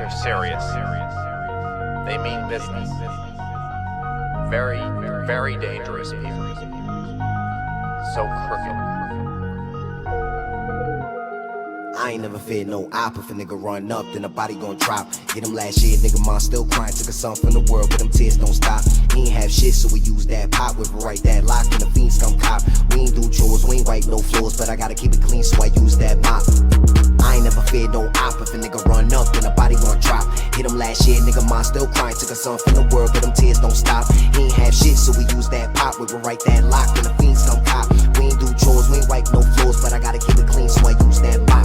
are serious. They mean business. Very, very dangerous people. So crooked. I ain't never feared no op. If a nigga run up, then the body gon' drop. Get him last year, nigga, mom still crying. Took a son from the world, but them tears don't stop. He ain't have shit, so we use that pop. Whip right that lock, and the fiends come cop. We ain't do chores, we ain't wipe no floors, but I gotta keep it clean, so I use that mop. I ain't never feared no op. If a nigga run up, then the body gon' drop. Hit him last year, nigga, mom still crying. Took a son from the world, but them tears don't stop. He ain't have shit, so we use that pop. Whip right that lock, and the fiends come cop. We ain't do chores, we ain't wipe no floors, but I gotta keep it clean, so I use that mop.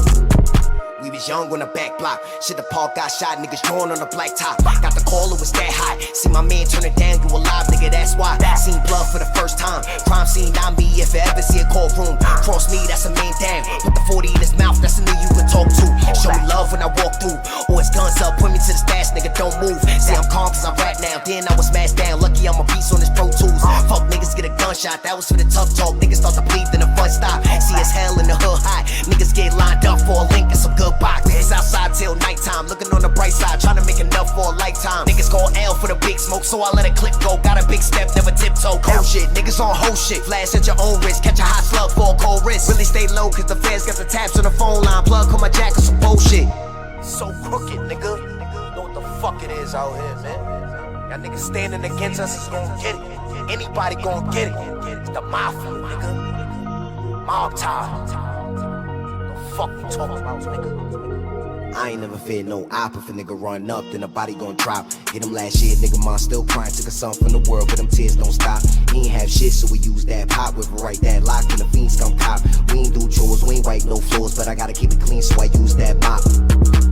We was young on the back block. Shit, the park got shot, niggas drawn on the black top. Got the call, it was that hot. See my man turn it down, you alive, nigga, that's why. Seen blood for the first time. Crime scene, not me, if I ever see a courtroom. Cross me, that's a man down. Put the 40 in his mouth, that's a nigga you can talk to. Show me love when I walk through. Or his guns up, point me to the stash, nigga, don't move. See, I'm calm cause I rap now. Then I was smashed down, lucky I'm a piece on this Pro Tools. Fuck niggas get a gunshot, that was for the tough talk. Niggas start to bleed, then the fun stop. See, it's hell in the hood high. Niggas get lined up for a link and some good box. Niggas outside till nighttime, looking on the bright side, trying to make enough for a lifetime. Niggas go L for the big smoke, so I let a clip go. Got a big step, never tiptoe. Cold shit, niggas on whole shit. Flash at your own wrist, catch a hot slug for a cold wrist. Really stay low, cause the feds got the taps on the phone line. Plug on my jack or some bullshit. So crooked, nigga. You know what the fuck it is out here, man. Y'all niggas standing against us is gonna get it. Anybody gonna get it. It's the mafia, nigga. Mob time. The fuck you talking about, nigga? I ain't never feared no op. If a nigga run up, then the body gon' drop. Hit him last year, nigga, mom still crying. Took a son from the world, but them tears don't stop. He ain't have shit, so we use that pop. Whip right that lock, and the fiends come cop. We ain't do chores, we ain't wipe no floors, but I gotta keep it clean, so I use that mop.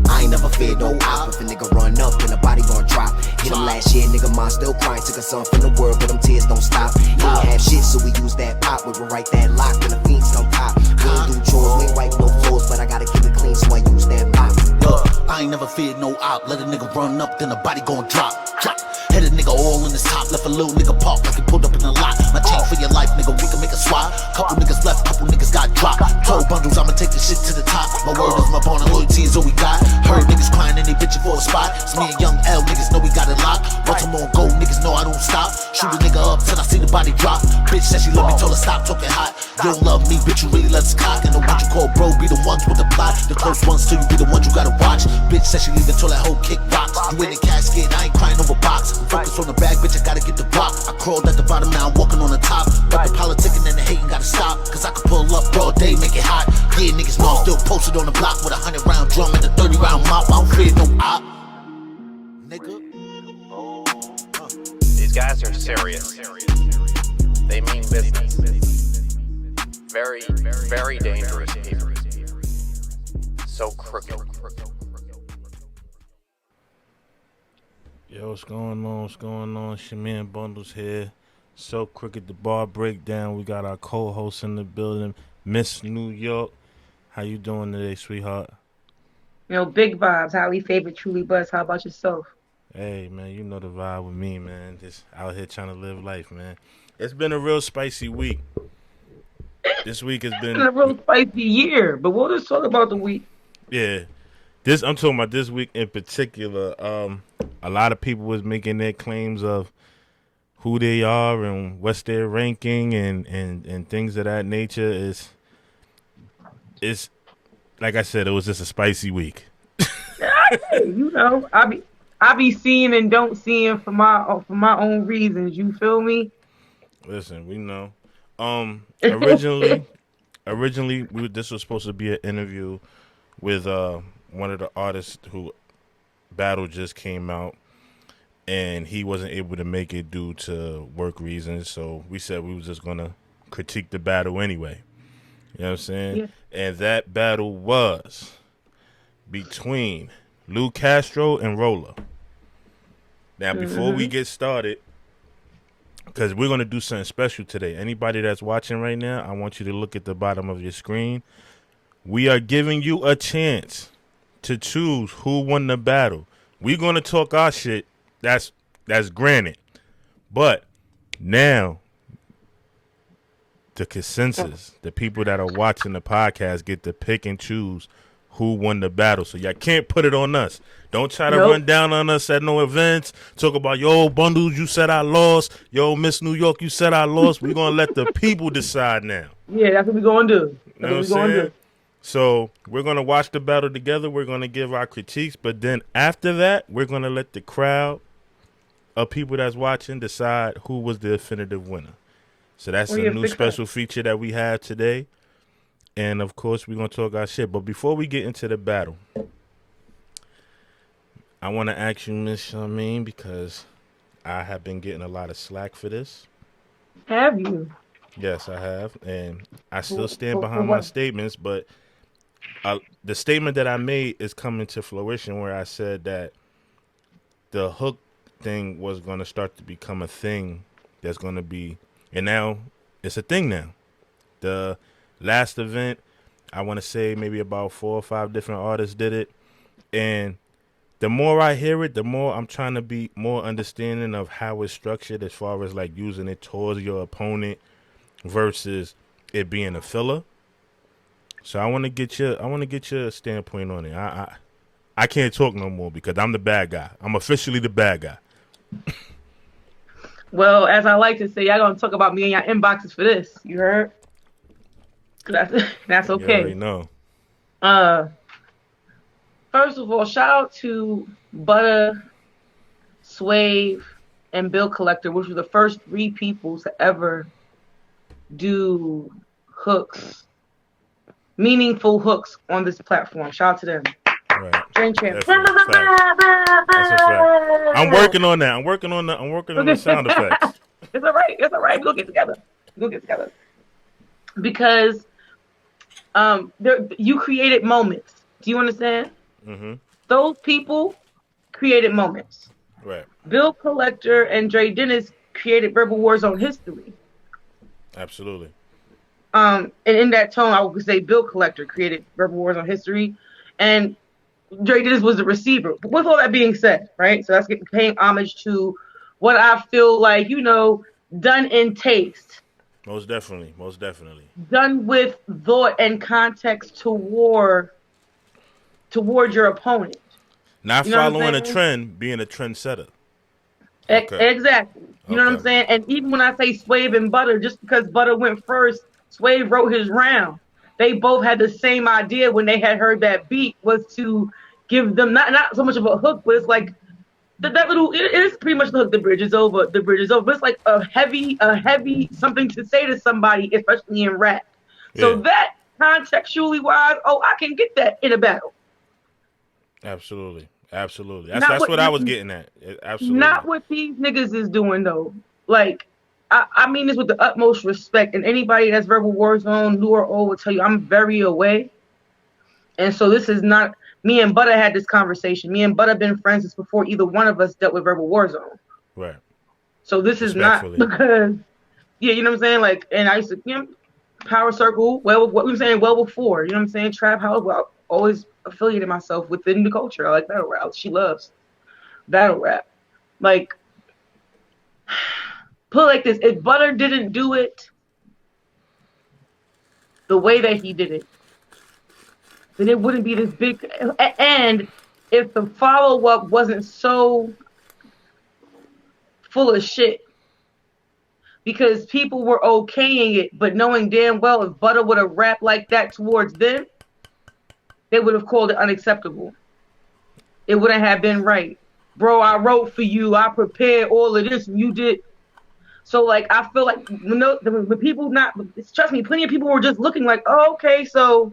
I ain't never feared no op. If a nigga run up, then the body gon' drop. Hit him last year, nigga, mom still crying. Took a son from the world, but them tears don't stop. He ain't have shit, so we use that pop. Whip right that lock, and the fiends come cop. We ain't do chores, we ain't wipe no floors, but I gotta keep it clean, so I use that mop. I ain't never feared no op. Let a nigga run up, then the body gon' drop. Hit a nigga all in his top. Left a little nigga park like he pulled up in the lot. My chain for your life, nigga, we can make a swap. Couple niggas left, couple niggas got dropped. 12 bundles, I'ma take this shit to the top. My word is my bond and loyalty is all we got. Heard niggas crying and they bitching for a spot. It's me and Young L, niggas know we got it locked. Baltimore go, niggas know I don't stop. Shoot a nigga up till I see the body drop. Bitch said she love me, told her stop talking hot. You don't love me, bitch, you really love this cock. And the ones you call bro be the ones with the plot. The close ones till you be the ones you gotta watch. Bitch said she leave it till that whole kick rocks. You in the casket, I ain't crying over box. Focus on the bag, bitch, I gotta get the rock. I crawled at the bottom, now I'm walking on the top. But the politicking and the hating gotta stop. Cause I can pull up broad day, make it hot. Yeah, niggas know I'm still posted on the block with a 100-round drum and a 30-round mop. I don't fear no op. Nigga. These guys are serious. They mean business. Very, very dangerous people. So crooked. Yo, what's going on? What's going on? It's your man Bundles here. So Crooked, the bar breakdown. We got our co-host in the building, Miss New York. How you doing today, sweetheart? You know, big vibes. Highly favorite, truly blessed. How about yourself? Hey, man, you know the vibe with me, man. Just out here trying to live life, man. It's been a real spicy week. This week has been a real spicy year, but we'll just talk about the week. Yeah. I'm talking about this week in particular. A lot of people was making their claims of who they are and what's their ranking and things of that nature. Is like I said, it was just a spicy week. You know, I be seeing and don't seeing for my own reasons. You feel me? Listen, we know. Originally, this was supposed to be an interview with one of the artists who Battle just came out, and he wasn't able to make it due to work reasons. So we said we was just gonna critique the battle anyway. You know what I'm saying? Yeah. And that battle was between CASTRO and ROLLA. Now, before we get started, because we're going to do something special today. Anybody that's watching right now, I want you to look at the bottom of your screen. We are giving you a chance to choose who won the battle. We're going to talk our shit. That's granted. But now, the consensus, the people that are watching the podcast get to pick and choose who won the battle. So y'all can't put it on us. Don't try to Nope. run down on us at no events. Talk about, yo, Bundles, you said I lost. Yo, Miss New York, you said I lost. We're going to let the people decide now. Yeah, that's what we're going to do. You That's know what what we're I'm going to saying? do. So we're going to watch the battle together. We're going to give our critiques. But then after that, we're going to let the crowd of people that's watching decide who was the definitive winner. So that's Well, a yeah, new big special feature that we have today. And, of course, we're going to talk our shit. But before we get into the battle, I want to ask you, Miss Charmaine, because I have been getting a lot of slack for this. Have you? Yes, I have. And I still For stand behind my what? statements. But the statement that I made is coming to fruition where I said that the hook thing was going to start to become a thing that's going to be, and now it's a thing now. The last event, I want to say maybe about 4 or 5 different artists did it. And the more I hear it, the more I'm trying to be more understanding of how it's structured as far as like using it towards your opponent versus it being a filler. So I want to get your standpoint on it. I can't talk no more because I'm the bad guy. I'm officially the bad guy. Well, as I like to say, y'all gonna talk about me in your inboxes for this. You heard? That's You already okay. know. First of all, shout out to Butter, Swave, and Bill Collector, which were the first 3 people to ever do hooks, meaningful hooks on this platform. Shout out to them. Right. Jane Champ. Definitely. That's a fact. I'm working on that. I'm working on the sound effects. It's all right. It's all right. We'll get together. Because you created moments. Do you understand? Mm-hmm. Those people created moments. Right. Bill Collector and Dre Dennis created Verbal Warzone history. Absolutely. And in that tone, I would say Bill Collector created Verbal Warzone history, and Dre Dennis was the receiver. But with all that being said, right? So that's paying homage to what I feel like, done in taste. Most definitely. Done with thought and context toward your opponent. Not You know what I'm following a saying? trend, being a trendsetter. Okay. Exactly. You know what I'm saying? And even when I say Swave and Butter, just because Butter went first, Swave wrote his round. They both had the same idea when they had heard that beat, was to give them not so much of a hook, but it's like that little. It is pretty much the hook. The bridge is over. But it's like a heavy something to say to somebody, especially in rap. So that contextually wise, I can get that in a battle. Absolutely. That's what I was getting at. Absolutely. Not what these niggas is doing though. Like, I mean this with the utmost respect, and anybody that's Verbal Warzone, new or old, will tell you I'm very away. And so this is not, me and Butter had this conversation. Me and Butter been friends since before either one of us dealt with Verbal Warzone. Right. So this is not because, you know what I'm saying? Like, and I used to, Power Circle, what we were saying well before, you know what I'm saying? Trap House, well, always affiliated myself within the culture. I like battle rap. She loves battle rap. Like, put it like this: if Butter didn't do it the way that he did it, then it wouldn't be this big. And if the follow-up wasn't so full of shit, because people were okaying it, but knowing damn well if Butter would have rapped like that towards them, they would have called it unacceptable. It wouldn't have been right. Bro, I wrote for you. I prepared all of this, and you did. So, like, I feel like when people trust me, plenty of people were just looking like, oh, okay, so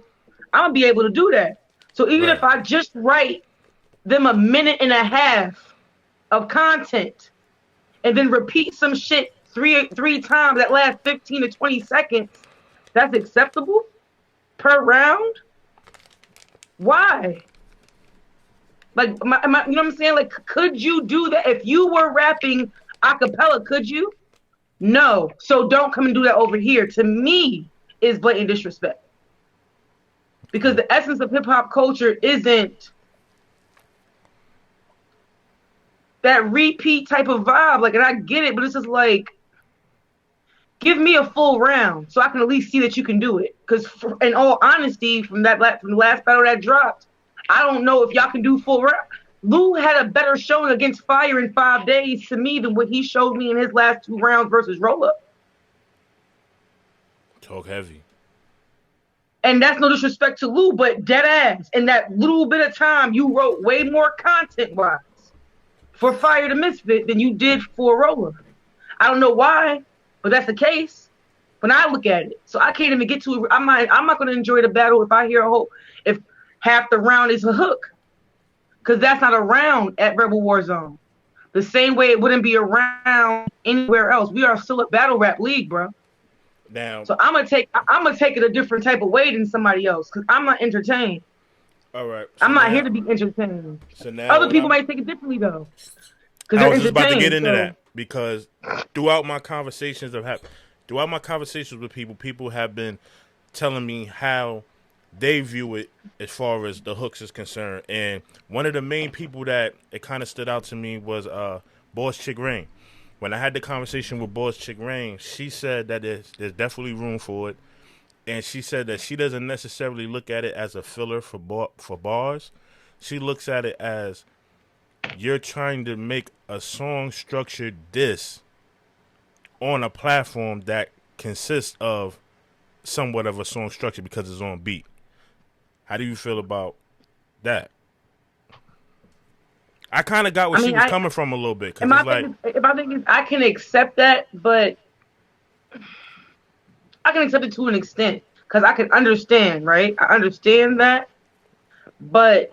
I'm going to be able to do that. So even if I just write them a minute and a half of content and then repeat some shit three times that last 15 to 20 seconds, that's acceptable per round? Why? Like, you know what I'm saying? Like, could you do that? If you were rapping a cappella, could you? No. So don't come and do that over here. To me, is blatant disrespect. Because the essence of hip-hop culture isn't that repeat type of vibe. Like, and I get it, but it's just like, give me a full round so I can at least see that you can do it. Because in all honesty, from the last battle that dropped, I don't know if y'all can do full round. Lou had a better showing against Fire in 5 days to me than what he showed me in his last 2 rounds versus ROLLA. Talk heavy. And that's no disrespect to Lou, but dead ass. In that little bit of time, you wrote way more content-wise for Fire the Misfit than you did for ROLLA. I don't know why, but that's the case when I look at it. So I can't even get to it. I'm not going to enjoy the battle if I hear if half the round is a hook. Because that's not a round at Rebel Warzone. The same way it wouldn't be a round anywhere else. We are still a battle rap league, bro. Now, so I'm gonna take it a different type of way than somebody else because I'm not entertained. All right. So I'm not here to be entertained. So now other people might take it differently though. I was just about to get into that because throughout my conversations with people have been telling me how they view it as far as the hooks is concerned. And one of the main people that it kind of stood out to me was Boss Chick Rain. When I had the conversation with Boss Chick Rain, she said that there's definitely room for it. And she said that she doesn't necessarily look at it as a filler for bars. She looks at it as you're trying to make a song structured diss on a platform that consists of somewhat of a song structure because it's on beat. How do you feel about that? I kind of got where she was coming from a little bit. I can accept that, but I can accept it to an extent because I can understand, right? I understand that, but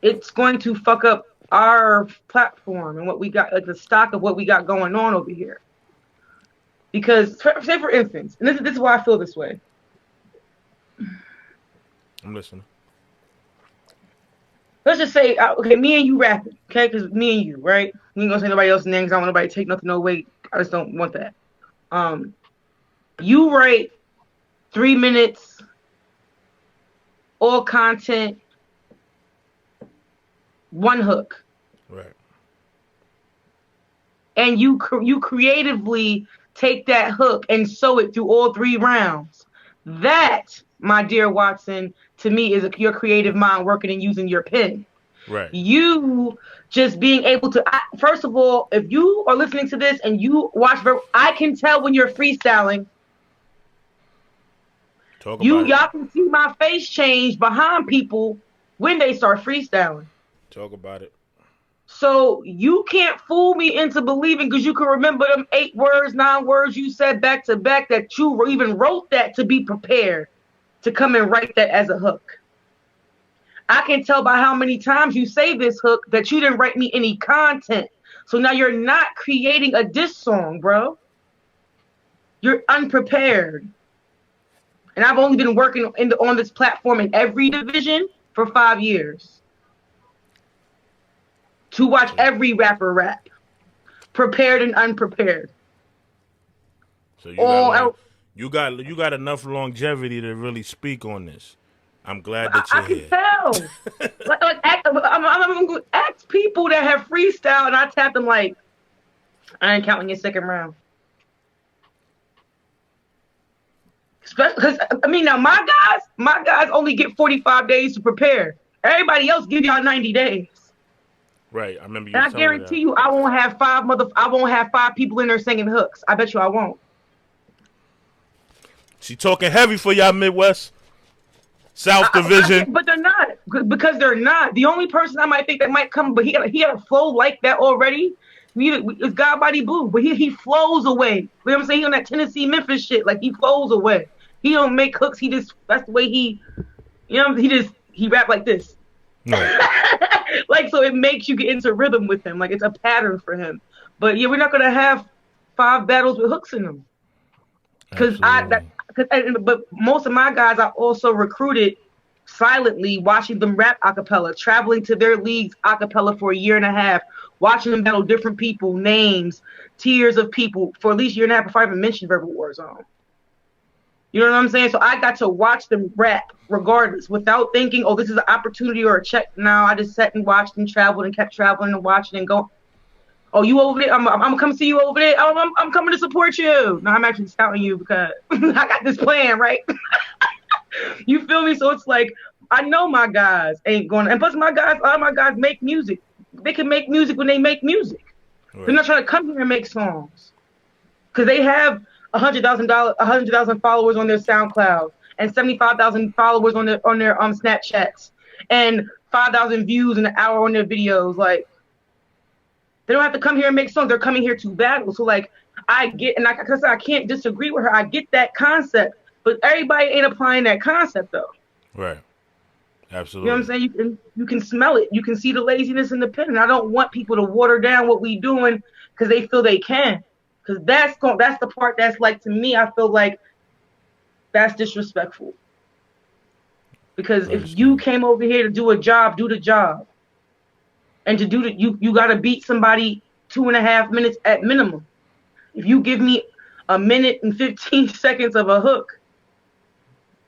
it's going to fuck up our platform and what we got, like the stock of what we got going on over here. Because, say for instance, and this is why I feel this way. I'm listening. Let's just say, okay, me and you rapping, okay? Because me and you, right? We ain't gonna say nobody else's name because I don't want nobody to take nothing away. I just don't want that. You write 3 minutes, all content, 1 hook. Right. And you creatively take that hook and sew it through all 3 rounds. That, my dear Watson, to me is your creative mind working and using your pen. Right. You just being able to, first of all, if you are listening to this and you watch, I can tell when you're freestyling. Y'all can see my face change behind people when they start freestyling. Talk about it. So you can't fool me into believing because you can remember them 8 words, 9 words you said back to back that you even wrote that to be prepared to come and write that as a hook. I can tell by how many times you say this hook that you didn't write me any content. So now you're not creating a diss song, bro. You're unprepared. And I've only been working on this platform in every division for 5 years. To watch every rapper rap. Prepared and unprepared. So you got enough longevity to really speak on this. I'm glad that you're here. I can tell. I'm ask people that have freestyle, and I tap them like, I ain't counting your second round. Because I mean, now my guys only get 45 days to prepare. Everybody else give y'all 90 days. Right, I remember you. And I guarantee you, I won't have 5 people in there singing hooks. I bet you I won't. She talking heavy for y'all Midwest. South Division. But they're not. Because they're not. The only person I might think that might come, but he had a flow like that already, is God Body Blue. But he flows away. You know what I'm saying? He on that Tennessee, Memphis shit. Like, he flows away. He don't make hooks. That's the way he rap like this. No. Like, so it makes you get into rhythm with him. Like, it's a pattern for him. But yeah, we're not going to have 5 battles with hooks in them. But most of my guys I also recruited silently, watching them rap acapella, traveling to their leagues acapella for a year and a half, watching them battle different people, names, tiers of people for at least a year and a half before I even mentioned Rebel Warzone. You know what I'm saying? So I got to watch them rap regardless without thinking, oh, this is an opportunity or a check. No, I just sat and watched and traveled and kept traveling and watching and going. Oh, you over there? I'm gonna come see you over there. Oh, I'm coming to support you. No, I'm actually scouting you because I got this plan, right? You feel me? So it's like I know my guys ain't going, and plus a lot of my guys make music. They can make music when they make music. Right. They're not trying to come here and make songs because they have 100,000 followers on their SoundCloud and 75,000 followers on their Snapchats and 5,000 views in an hour on their videos. Like they don't have to come here and make songs. They're coming here to battle. So like I get, and I can't disagree with her. I get that concept, but everybody ain't applying that concept though. Right. Absolutely. You know what I'm saying? You can smell it. You can see the laziness in the pen. And I don't want people to water down what we doing because they feel they can. Because that's the part that's like, to me, I feel like that's disrespectful. Because if you came over here to do a job, do the job. And to do the, you got to beat somebody 2.5 minutes at minimum. If you give me a minute and 15 seconds of a hook,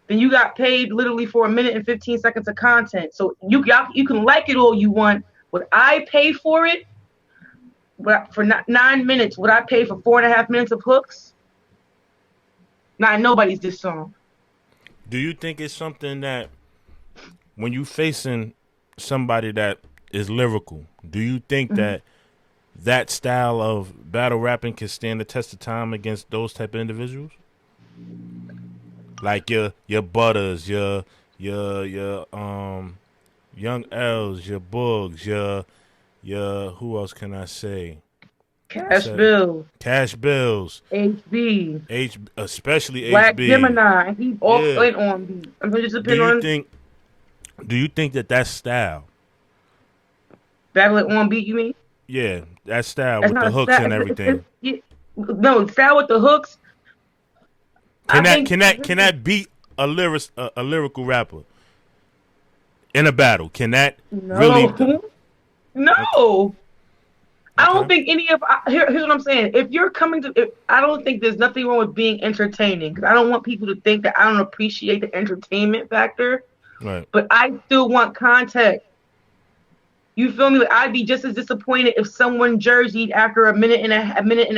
then you got paid literally for a minute and 15 seconds of content. So you can like it all you want. Would I pay for it? For 9 minutes, would I pay for 4.5 minutes of hooks? Not nobody's this song. Do you think it's something that when you facing somebody that is lyrical, do you think that style of battle rapping can stand the test of time against those type of individuals? Like your Butters, your Young L's, your Boogs, your who else can I say? Cash Bills, HB, especially Black HB, Gemini. He's all in on beat. I'm just Do you think that style? Battle it on beat, you mean? Yeah, that style with the hooks and everything. No, style with the hooks. Can that beat a lyrical rapper in a battle? Can that really? No. Okay. I don't think any of here's what I'm saying. If you're coming to, I don't think there's nothing wrong with being entertaining. Because I don't want people to think that I don't appreciate the entertainment factor. Right. But I still want context. You feel me? Like, I'd be just as disappointed if someone jerseyed after a minute and a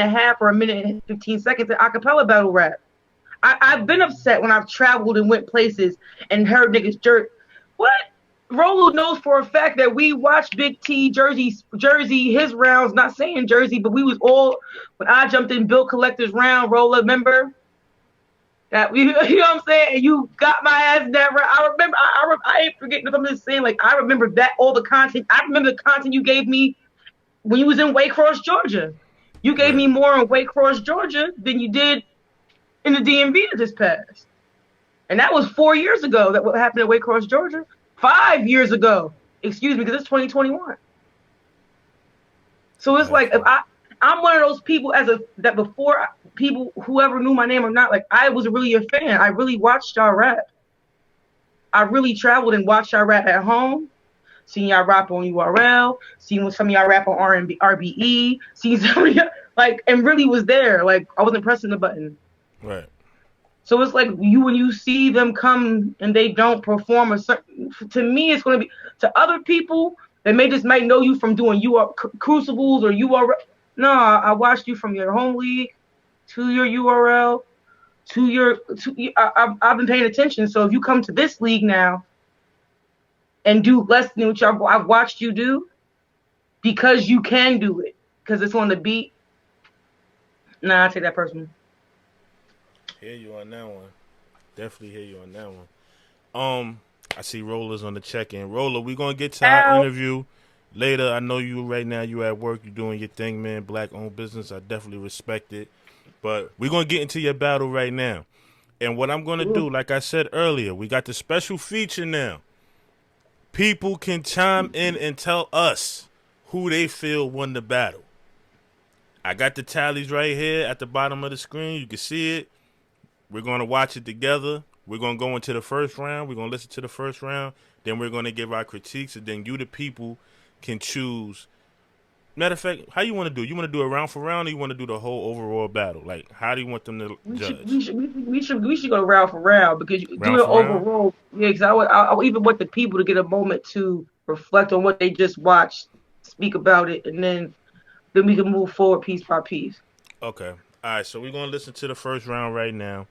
half or a minute and 15 seconds in acapella battle rap. I've been upset when I've traveled and went places and heard niggas What? Rollo knows for a fact that we watched Big T Jersey his rounds, not saying Jersey, but we was all, when I jumped in Bill Collector's round, Rollo, remember? That you know what I'm saying? And you got my ass never. I remember, I ain't forgetting if I'm just saying, like, I remember that, all the content. I remember the content you gave me when you was in Waycross, Georgia. You gave me more in Waycross, Georgia than you did in the DMV that just passed. And that was 4 years ago, that what happened at Waycross, Georgia. 5 years ago, excuse me, because it's 2021. So it's like, if I'm one of those people that before people, whoever knew my name or not, like I was really a fan. I really watched y'all rap. I really traveled and watched y'all rap at home, seen y'all rap on URL, seen some of y'all rap on RBE, seen some of y'all, like, and really was there. Like I wasn't pressing the button. Right. So it's like when you see them come and they don't perform a certain, to me it's going to be, to other people that might know you from doing crucibles or no, I watched you from your home league to your URL I've been paying attention. So if you come to this league now and do less than what I've watched you do because you can do it because it's on the beat, I take that personally. Hear you on that one. Definitely hear you on that one. I see Rollers on the check-in. Roller, we're gonna get to our interview later. I know you right now. You at work. You doing your thing, man. Black-owned business. I definitely respect it. But we're gonna get into your battle right now. And what I'm gonna do, like I said earlier, we got the special feature now. People can chime in and tell us who they feel won the battle. I got the tallies right here at the bottom of the screen. You can see it. We're going to watch it together. We're going to go into the first round. We're going to listen to the first round. Then we're going to give our critiques. And then you, the people, can choose. Matter of fact, how you want to do it? You want to do it round for round or you want to do the whole overall battle? Like, how do you want them to judge? We should go round for round because you do it overall. Yeah, because I even want the people to get a moment to reflect on what they just watched, speak about it, and then Then we can move forward piece by piece. Okay. All right. So we're gonna listen to the first round right now,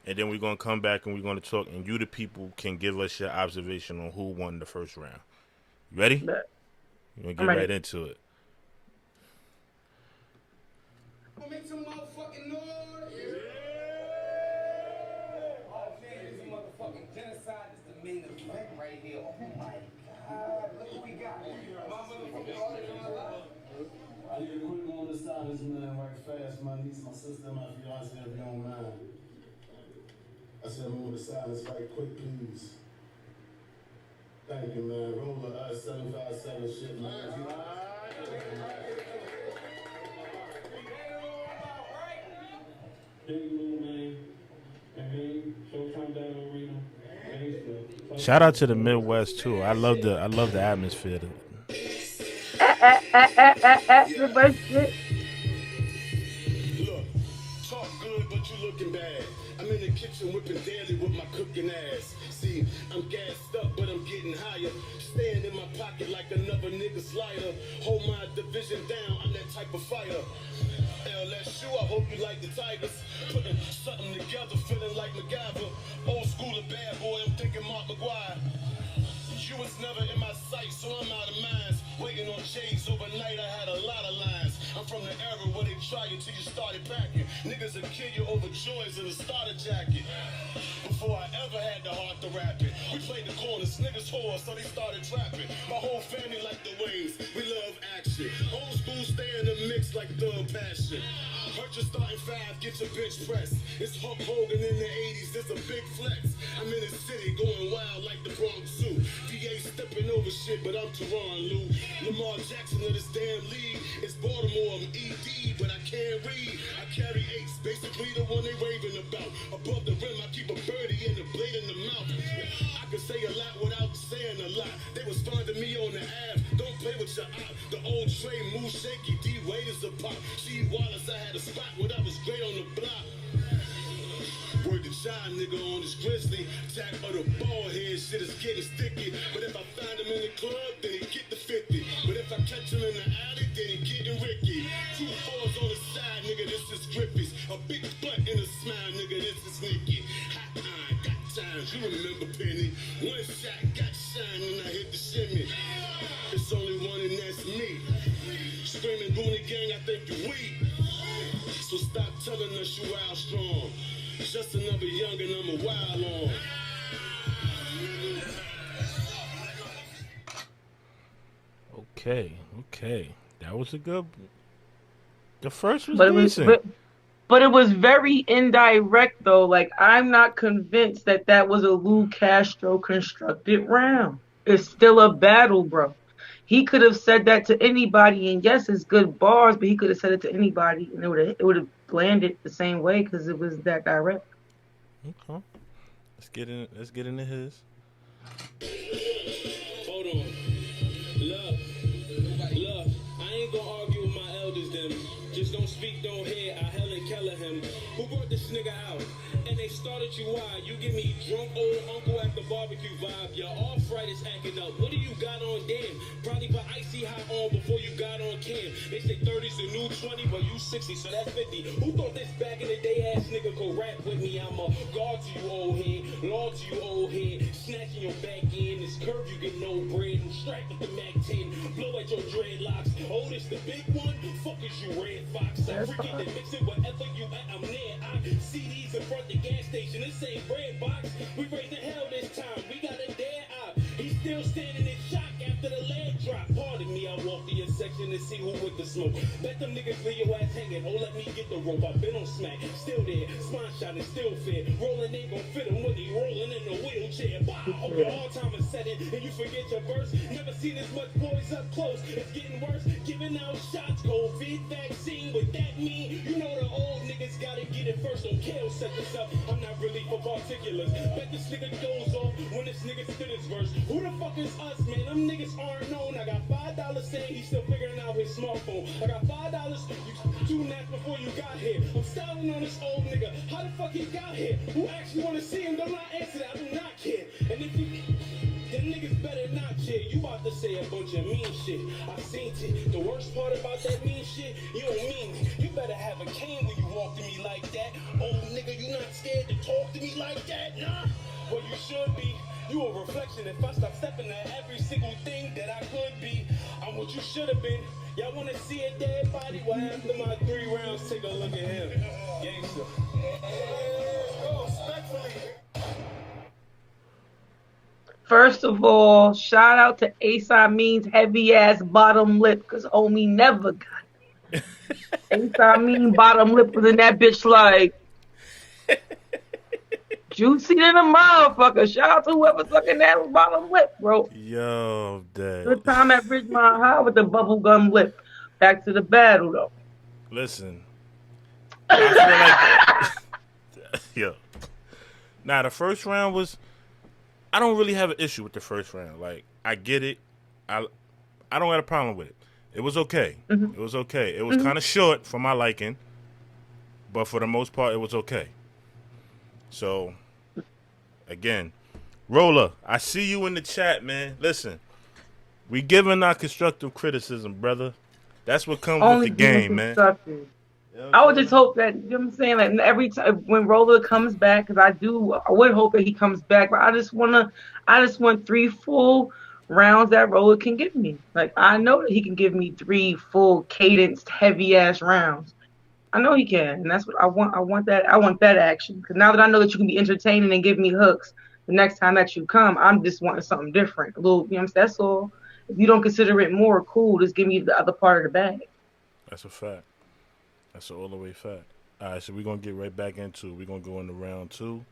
and then we're gonna come back and we're gonna talk. And you, the people, can give us your observation on who won the first round. You ready? But We're gonna I'm get ready. right into it. Make some motherfucking noise. Oh man, this is motherfucking genocide. This is the main event right here. Oh my god, look what we got. My motherfucking audience on my live. I need a quick moment of silence, man, right fast. My niece, my sister, my fiance, if you don't mind. I said a moment of silence right quick, please. Thank you, man. ROLLA 757 shit, man. Big Lou, man. Hey, Showtime down arena. Shout out to the Midwest too. I love the atmosphere. The best shit. Look, talk good, but you looking bad. I'm in the kitchen whipping daily with my cooking ass. See, I'm gassed up, but I'm getting higher. Staying in my pocket like another nigga's lighter. Hold my division down, I'm that type of fighter. LSU, I hope you like the Tigers. Putting something together, feeling like MacGyver. Old school of bad boy, I'm thinking Mark McGuire. You was never in my sight, so I'm out of minds. Waiting on shades overnight, I had a lot of lines. I'm from the era where they try you till you started packing. Niggas will kill you over joys in a starter jacket. Before I ever had the heart to rap it. We played the corners, niggas whore, so they started trapping. My whole family like the Waynes, we love action. Old school stay in the mix like Thug Passion. Hurt your starting five, get your bench press. It's Hulk Hogan in the 80s, it's a big flex. I'm in the city going wild like the Bronx Zoo. DA stepping over shit, but I'm Teron Lou. Lamar Jackson of this damn league. It's Baltimore, I'm ED, but I can't read. I carry eights, basically the one they raving about. Above the rim, I keep a birdie and a blade in the mouth. I can say a lot without saying a lot. They was finding me on the Ave. Don't play with your eye. The old Trey move shaky, D Wade is a pop. She Wallace, I had a spot when I was great on the block. Word to child nigga on this grizzly. Attack of the ball head, shit is getting sticky. But if I find him in the club, then he get the 50. But if I catch him in the alley, then he getting Ricky. 2 4s on the side, nigga, this is Griffey's. A big butt in a smile, nigga, this is Nicky. Hot eye, got times, you remember Penny. One shot, got shine, and I hit the shimmy. It's only one and that's me. Screaming Goonie Gang, I think you weak. So stop telling us you out strong. Just another youngin', I'm a wild on. Okay. That was a good. The first was But it was, decent. but it was very indirect though. Like I'm not convinced that that was a Lou Castro constructed round. It's still a battle, bro. He could have said that to anybody, and yes, it's good bars, but he could have said it to anybody, and it would have landed the same way because it was that direct. Okay. Let's get into his. Hold on. Look. I ain't gonna argue with my elders, them. Just don't speak, don't hear. I Helen Keller him. Who brought this nigga out? And they started you wide. You give me drunk old uncle at the barbecue vibe. Your arthritis acting up. What do you got on damn? Probably put icy hot on before you got on cam. They say 30's the new 20, but you 60, so that's 50. Who thought this back in the day ass nigga could rap with me? I'm a guard to you old head, law to you old head. Snatching your back end, this curve you get no bread. And strapped with the Mac 10, blow at your dreadlocks. Oh, this the big one? Fuck is you Red Fox. I forget to mix it wherever you at, I'm there. I see these in front of the gas station, it say bread box. We raising hell this time, we got a dead eye. He's still standing in shock after the leg drop. Pardon me, I walk the section to see who with the smoke. Bet them niggas leave your ass hanging, oh let me get the rope. I've been on smack, still there, spine shot is still fair. Rolling ain't gon' fit him when he rolling in a wheelchair. Wow, your all time is setting and you forget your verse. Never seen as much boys up close, it's getting worse. Giving out shots, COVID vaccine, what that mean? You know the old niggas gotta get it first, don't kill, set this up. I'm not really for particulars. Bet this nigga goes off when this nigga spit his verse. Who the fuck is us, man? Them niggas aren't known. I got $5 saying he's still figuring out his smartphone. I got $5, you 2 naps before you got here. I'm styling on this old nigga. How the fuck he got here? Who actually wanna see him? Don't not answer that. I do not care. And if you Them niggas better not shit. You about to say a bunch of mean shit. I seen it. The worst part about that mean shit, you don't mean it. You better have a cane when you walk to me like that. Oh, nigga, you not scared to talk to me like that, nah? Well, you should be. You a reflection. If I stop stepping at every single thing that I could be, I'm what you should have been. Y'all want to see a dead body? Well, after my 3 rounds, take a look at him. Gangster. First of all, shout out to Ace Amin's heavy ass bottom lip, because homie never got it. Ace Amin bottom lip was in that bitch like juicy than a motherfucker. Shout out to whoever sucking that bottom lip, bro. Yo, dad. Good time at Ridgemont High with the bubblegum lip. Back to the battle, though. Listen. I feel like yo. Now, the first round was... I don't really have an issue with the first round. Like, I get it. I don't have a problem with it. It was okay. Mm-hmm. It was okay. It was kind of short for my liking, but for the most part, it was okay. So, again, ROLLA, I see you in the chat, man. Listen, we giving our constructive criticism, brother. That's what comes Only with the game, man. I would just hope that, you know what I'm saying, like every time when ROLLA comes back, because I would hope that he comes back, but I just want 3 full rounds that ROLLA can give me. Like, I know that he can give me 3 full cadenced heavy ass rounds. I know he can, and that's what I want. I want that action, because now that I know that you can be entertaining and give me hooks, the next time that you come, I'm just wanting something different. A little, you know what I'm saying? That's all. If you don't consider it more cool, just give me the other part of the bag. That's a fact. That's all the way fact. All right, so we're going to get right back into it. We're going to go into round 2.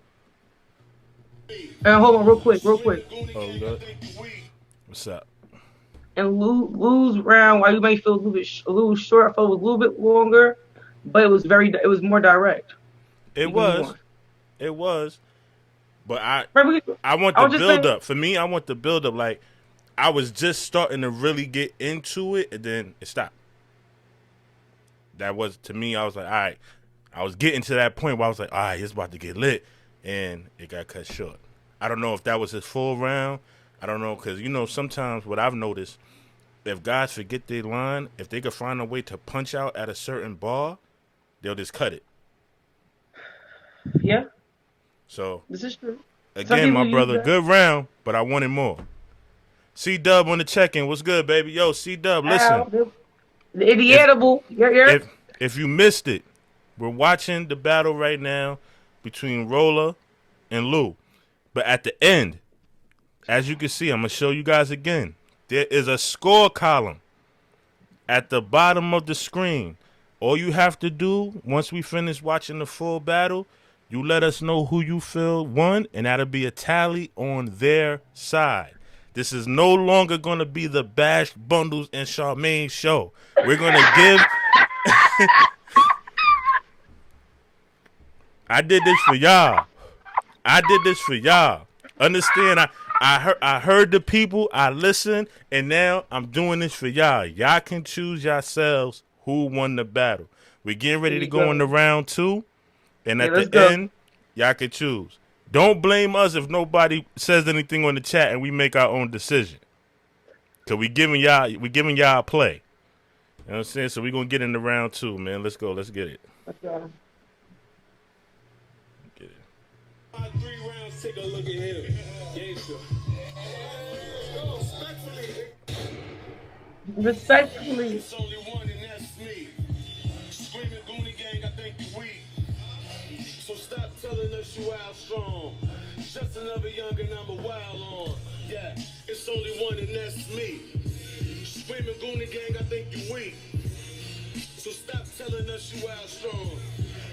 And hold on, real quick. Oh, good. What's up? And Lou's round, while you may feel a little short, I felt it was a little bit longer, but it was more direct. It was. But I want the build up. For me, I want the build up. Like, I was just starting to really get into it, and then it stopped. That was, to me, I was like, all right. I was getting to that point where I was like, all right, it's about to get lit. And it got cut short. I don't know if that was his full round. I don't know, because, sometimes what I've noticed, if guys forget their line, if they could find a way to punch out at a certain bar, they'll just cut it. Yeah. So, this is true. Again, my brother, good round, but I wanted more. C-Dub on the check-in. What's good, baby? Yo, C-Dub, listen. The idiotable. If you missed it, we're watching the battle right now between ROLLA and Lou. But at the end, as you can see, I'm going to show you guys again. There is a score column at the bottom of the screen. All you have to do, once we finish watching the full battle, you let us know who you feel won, and that'll be a tally on their side. This is no longer going to be the Bash, Bundles, and Charmaine show. We're going to give... I did this for y'all. Understand, I heard the people, I listened, and now I'm doing this for y'all. Y'all can choose yourselves who won the battle. We're getting ready to go into round 2, and at the end, y'all can choose. Don't blame us if nobody says anything on the chat and we make our own decision. Cause we giving y'all a play. You know what I'm saying? So we're gonna get into round 2, man. Let's go. Let's get it. Okay. Get it. 3 rounds, take a look at him. Gangster. Respectfully. It's only one, and that's me. Screaming Goonie Gang, I think you weak. So stop telling us you out strong. Just another younger number wild on. Yeah, it's only one, and that's me. Screaming Goonie Gang, I think you weak. So stop telling us you out strong.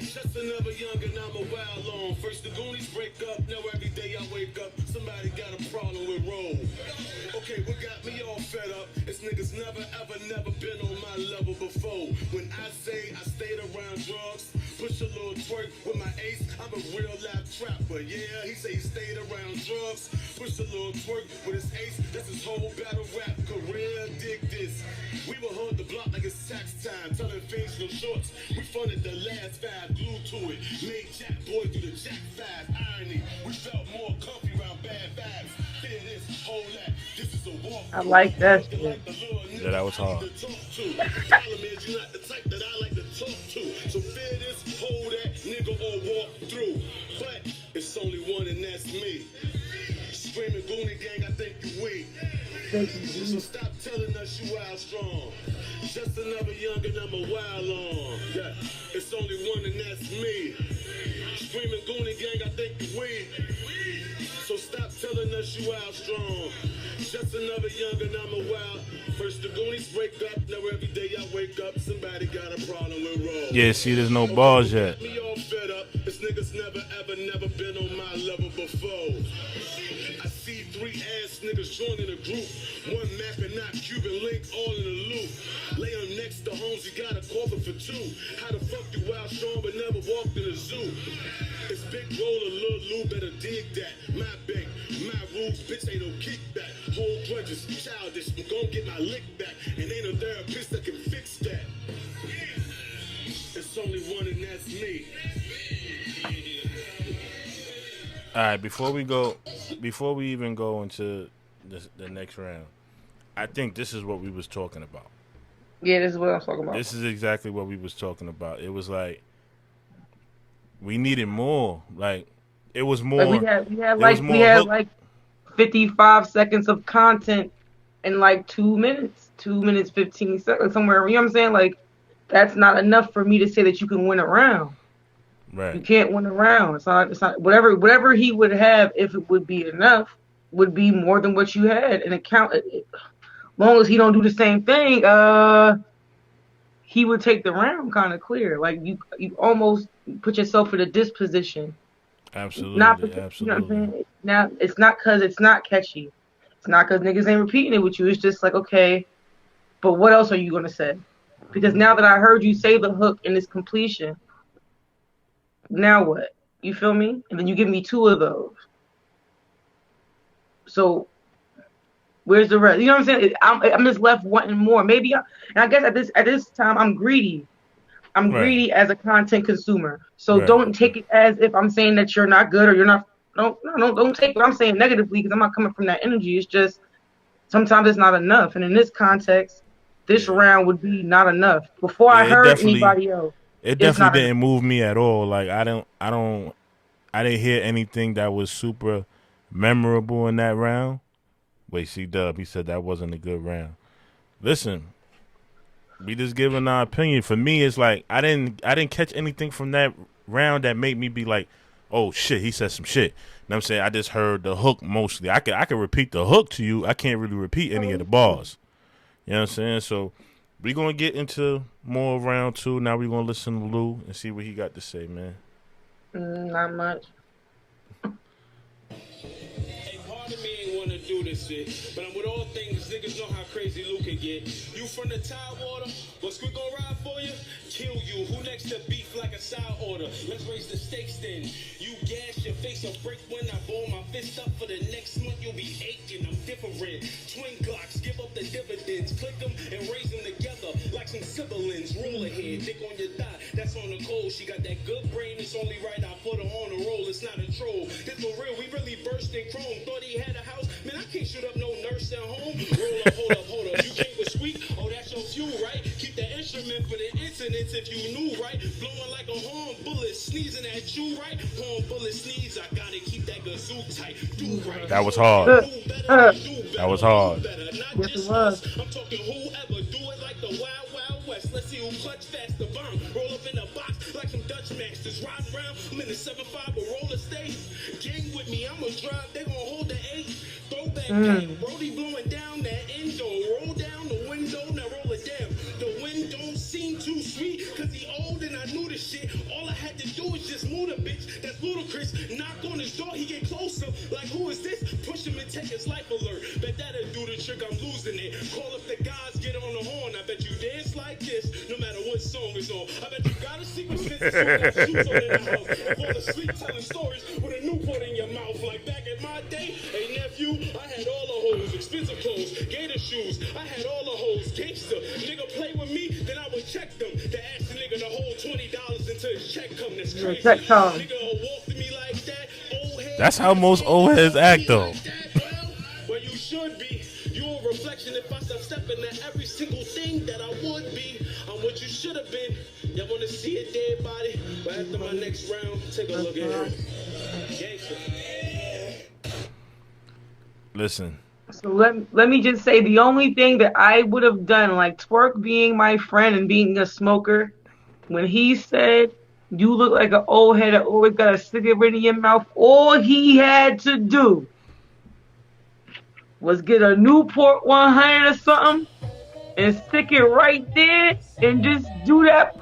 Just another younger number wild on. First the Goonies break up, now every day I wake up, somebody got a problem with roll. Okay, what got me all fed up is niggas never been on my level before. When I say I stayed around drugs, push a little twerk with my ace, I'm I'm a real life trapper, yeah. He say he stayed around drugs, push a little twerk with his ace. That's his whole battle rap career. Dig this. We were hold the block like it's sax time, telling things no shorts. We funded the last five, glued to it. Made Jack Boy do the Jack 5 irony. We felt more comfy around bad vibes. Fear this, hold that. This is a walk. I like that shit. Yeah, that was hard. Problem is, you're not the type that I like to talk to. So fear this, hold that, nigga, or walk through. But it's only one, and that's me. Screaming Goonie Gang, I think you weak. So stop telling us you wild strong. Just another young and I'm a wild on. Yeah, it's only one, and that's me. Screaming Goonie Gang, I think you weak. So stop telling us you wild strong. Just another young and I'm a wild. First the Goonies break up, now every day I wake up, somebody got a problem with roll. Yeah, see, there's no balls yet. Me all fed up. This niggas never been on my level before. I see 3 ass niggas joining a group. One Mac and not Cuban link, all in a loop. Lay on next to Holmes, you got a coffin for 2. How the fuck you wild strong but never walked in a zoo? It's big roller, little Lou, better dig that. My bank, my rules, bitch, ain't no kickback. Hold grudges, childish, I'm gon' get my lick back. And ain't no therapist that can fix that. It's only one, and that's me. All right, before we even go into the next round, I think this is what we was talking about. Yeah, this is what I'm talking about. This is exactly what we was talking about. It was like we needed more. Like it was more. Like we had like 55 seconds of content in like 2 minutes, 2 minutes 15 seconds somewhere. You know what I'm saying? Like that's not enough for me to say that you can win a round. Right. You can't win a round. It's not whatever he would have, if it would be enough, would be more than what you had. And account as long as he don't do the same thing, he would take the round kind of clear. Like you almost put yourself in a disposition. Absolutely. Not because, you know what I'm saying? Now it's not because it's not catchy. It's not because niggas ain't repeating it with you. It's just like, okay, but what else are you gonna say? Because now that I heard you say the hook in this completion, now what? You feel me? And then you give me 2 of those. So where's the rest? You know what I'm saying? I'm just left wanting more. Maybe, and I guess at this time I'm greedy. I'm greedy as a content consumer. So don't take it as if I'm saying that you're not good or you're not. Don't take what I'm saying negatively, because I'm not coming from that energy. It's just sometimes it's not enough. And in this context, this round would be not enough. Before I heard anybody else. It definitely didn't move me at all. Like I didn't hear anything that was super memorable in that round. Wait, C-Dub, he said that wasn't a good round. Listen, we just giving our opinion. For me, it's like I didn't catch anything from that round that made me be like, oh shit, he said some shit. You know what I'm saying? I just heard the hook mostly. I could repeat the hook to you. I can't really repeat any of the bars. You know what I'm saying? So we're going to get into more of round 2. Now we're going to listen to Lou and see what he got to say, man. Not much. Hey, part of me ain't want to do this shit, but I'm with all things, niggas know how crazy Lou can get. You from the Tidewater? What's we gonna ride for you? Kill you. Who next to beef like a side order? Let's raise the stakes then. You gas, your face will break when I ball my fist up for the next month. You'll be aching. I'm different. Twin Glocks, give up the dividends. Click them and raise them together like some siblings. Roll ahead, dick on your thigh. That's on the cold. She got that good brain. It's only right I put her on the roll. It's not a troll. This for real. We really burst in chrome. Thought he had a house. Man, I can't shoot up no nurse at home. Roll up, hold up. You came with sweet. Oh, that's your fuel, right? Keep the instrument for the incidents if you knew, right? Blowing like a horn bullet, sneezing at you, right? Horn bullet sneeze, I gotta keep that gazoo tight. Do right. That was hard. That was hard. Yes, it was. I'm talking whoever do it like the Wild Wild West. Let's see who clutch fast the bomb. Roll up in a box like some Dutch masters. Riding around, I'm in the 7.5 with roller state. Gang with me, I'ma drive, they gon' hold the 8. Throwback game, Brody blowing down that endo. Roll down the window, now roll it down. The wind don't seem too sweet, cause he old and I knew the shit. All I had to do is just move the bitch. That's ludicrous. Knock on his door, he get closer. Like, who is this? Push him and take his life alert. Bet that'll do the trick, I'm losing it. Call up the guys, get on the horn. I bet you dance like this, no matter what song is on. I bet you got a secret since you got shoes on in the house. And fall asleep telling stories with a Newport in your mouth. Like back in my day, hey nephew, I had all the hoes, expensive clothes, gator shoes. I had all the hoes, gangster. Nigga play with me, then I would check them. To ask the nigga to hold $20 until his check come. That's crazy. Check come. Nigga will walk to me like that. Old head. That's how most old heads act, though. Well, you should be. You a reflection if I step into every single thing that I would be. I'm what you should have been. Y'all want to see a dead body? But after my next round, take a look at him. Gangster. Listen. So let me just say the only thing that I would have done, like Twerk being my friend and being a smoker, when he said you look like an old head that always got a cigarette in your mouth, all he had to do was get a Newport 100 or something and stick it right there and just do that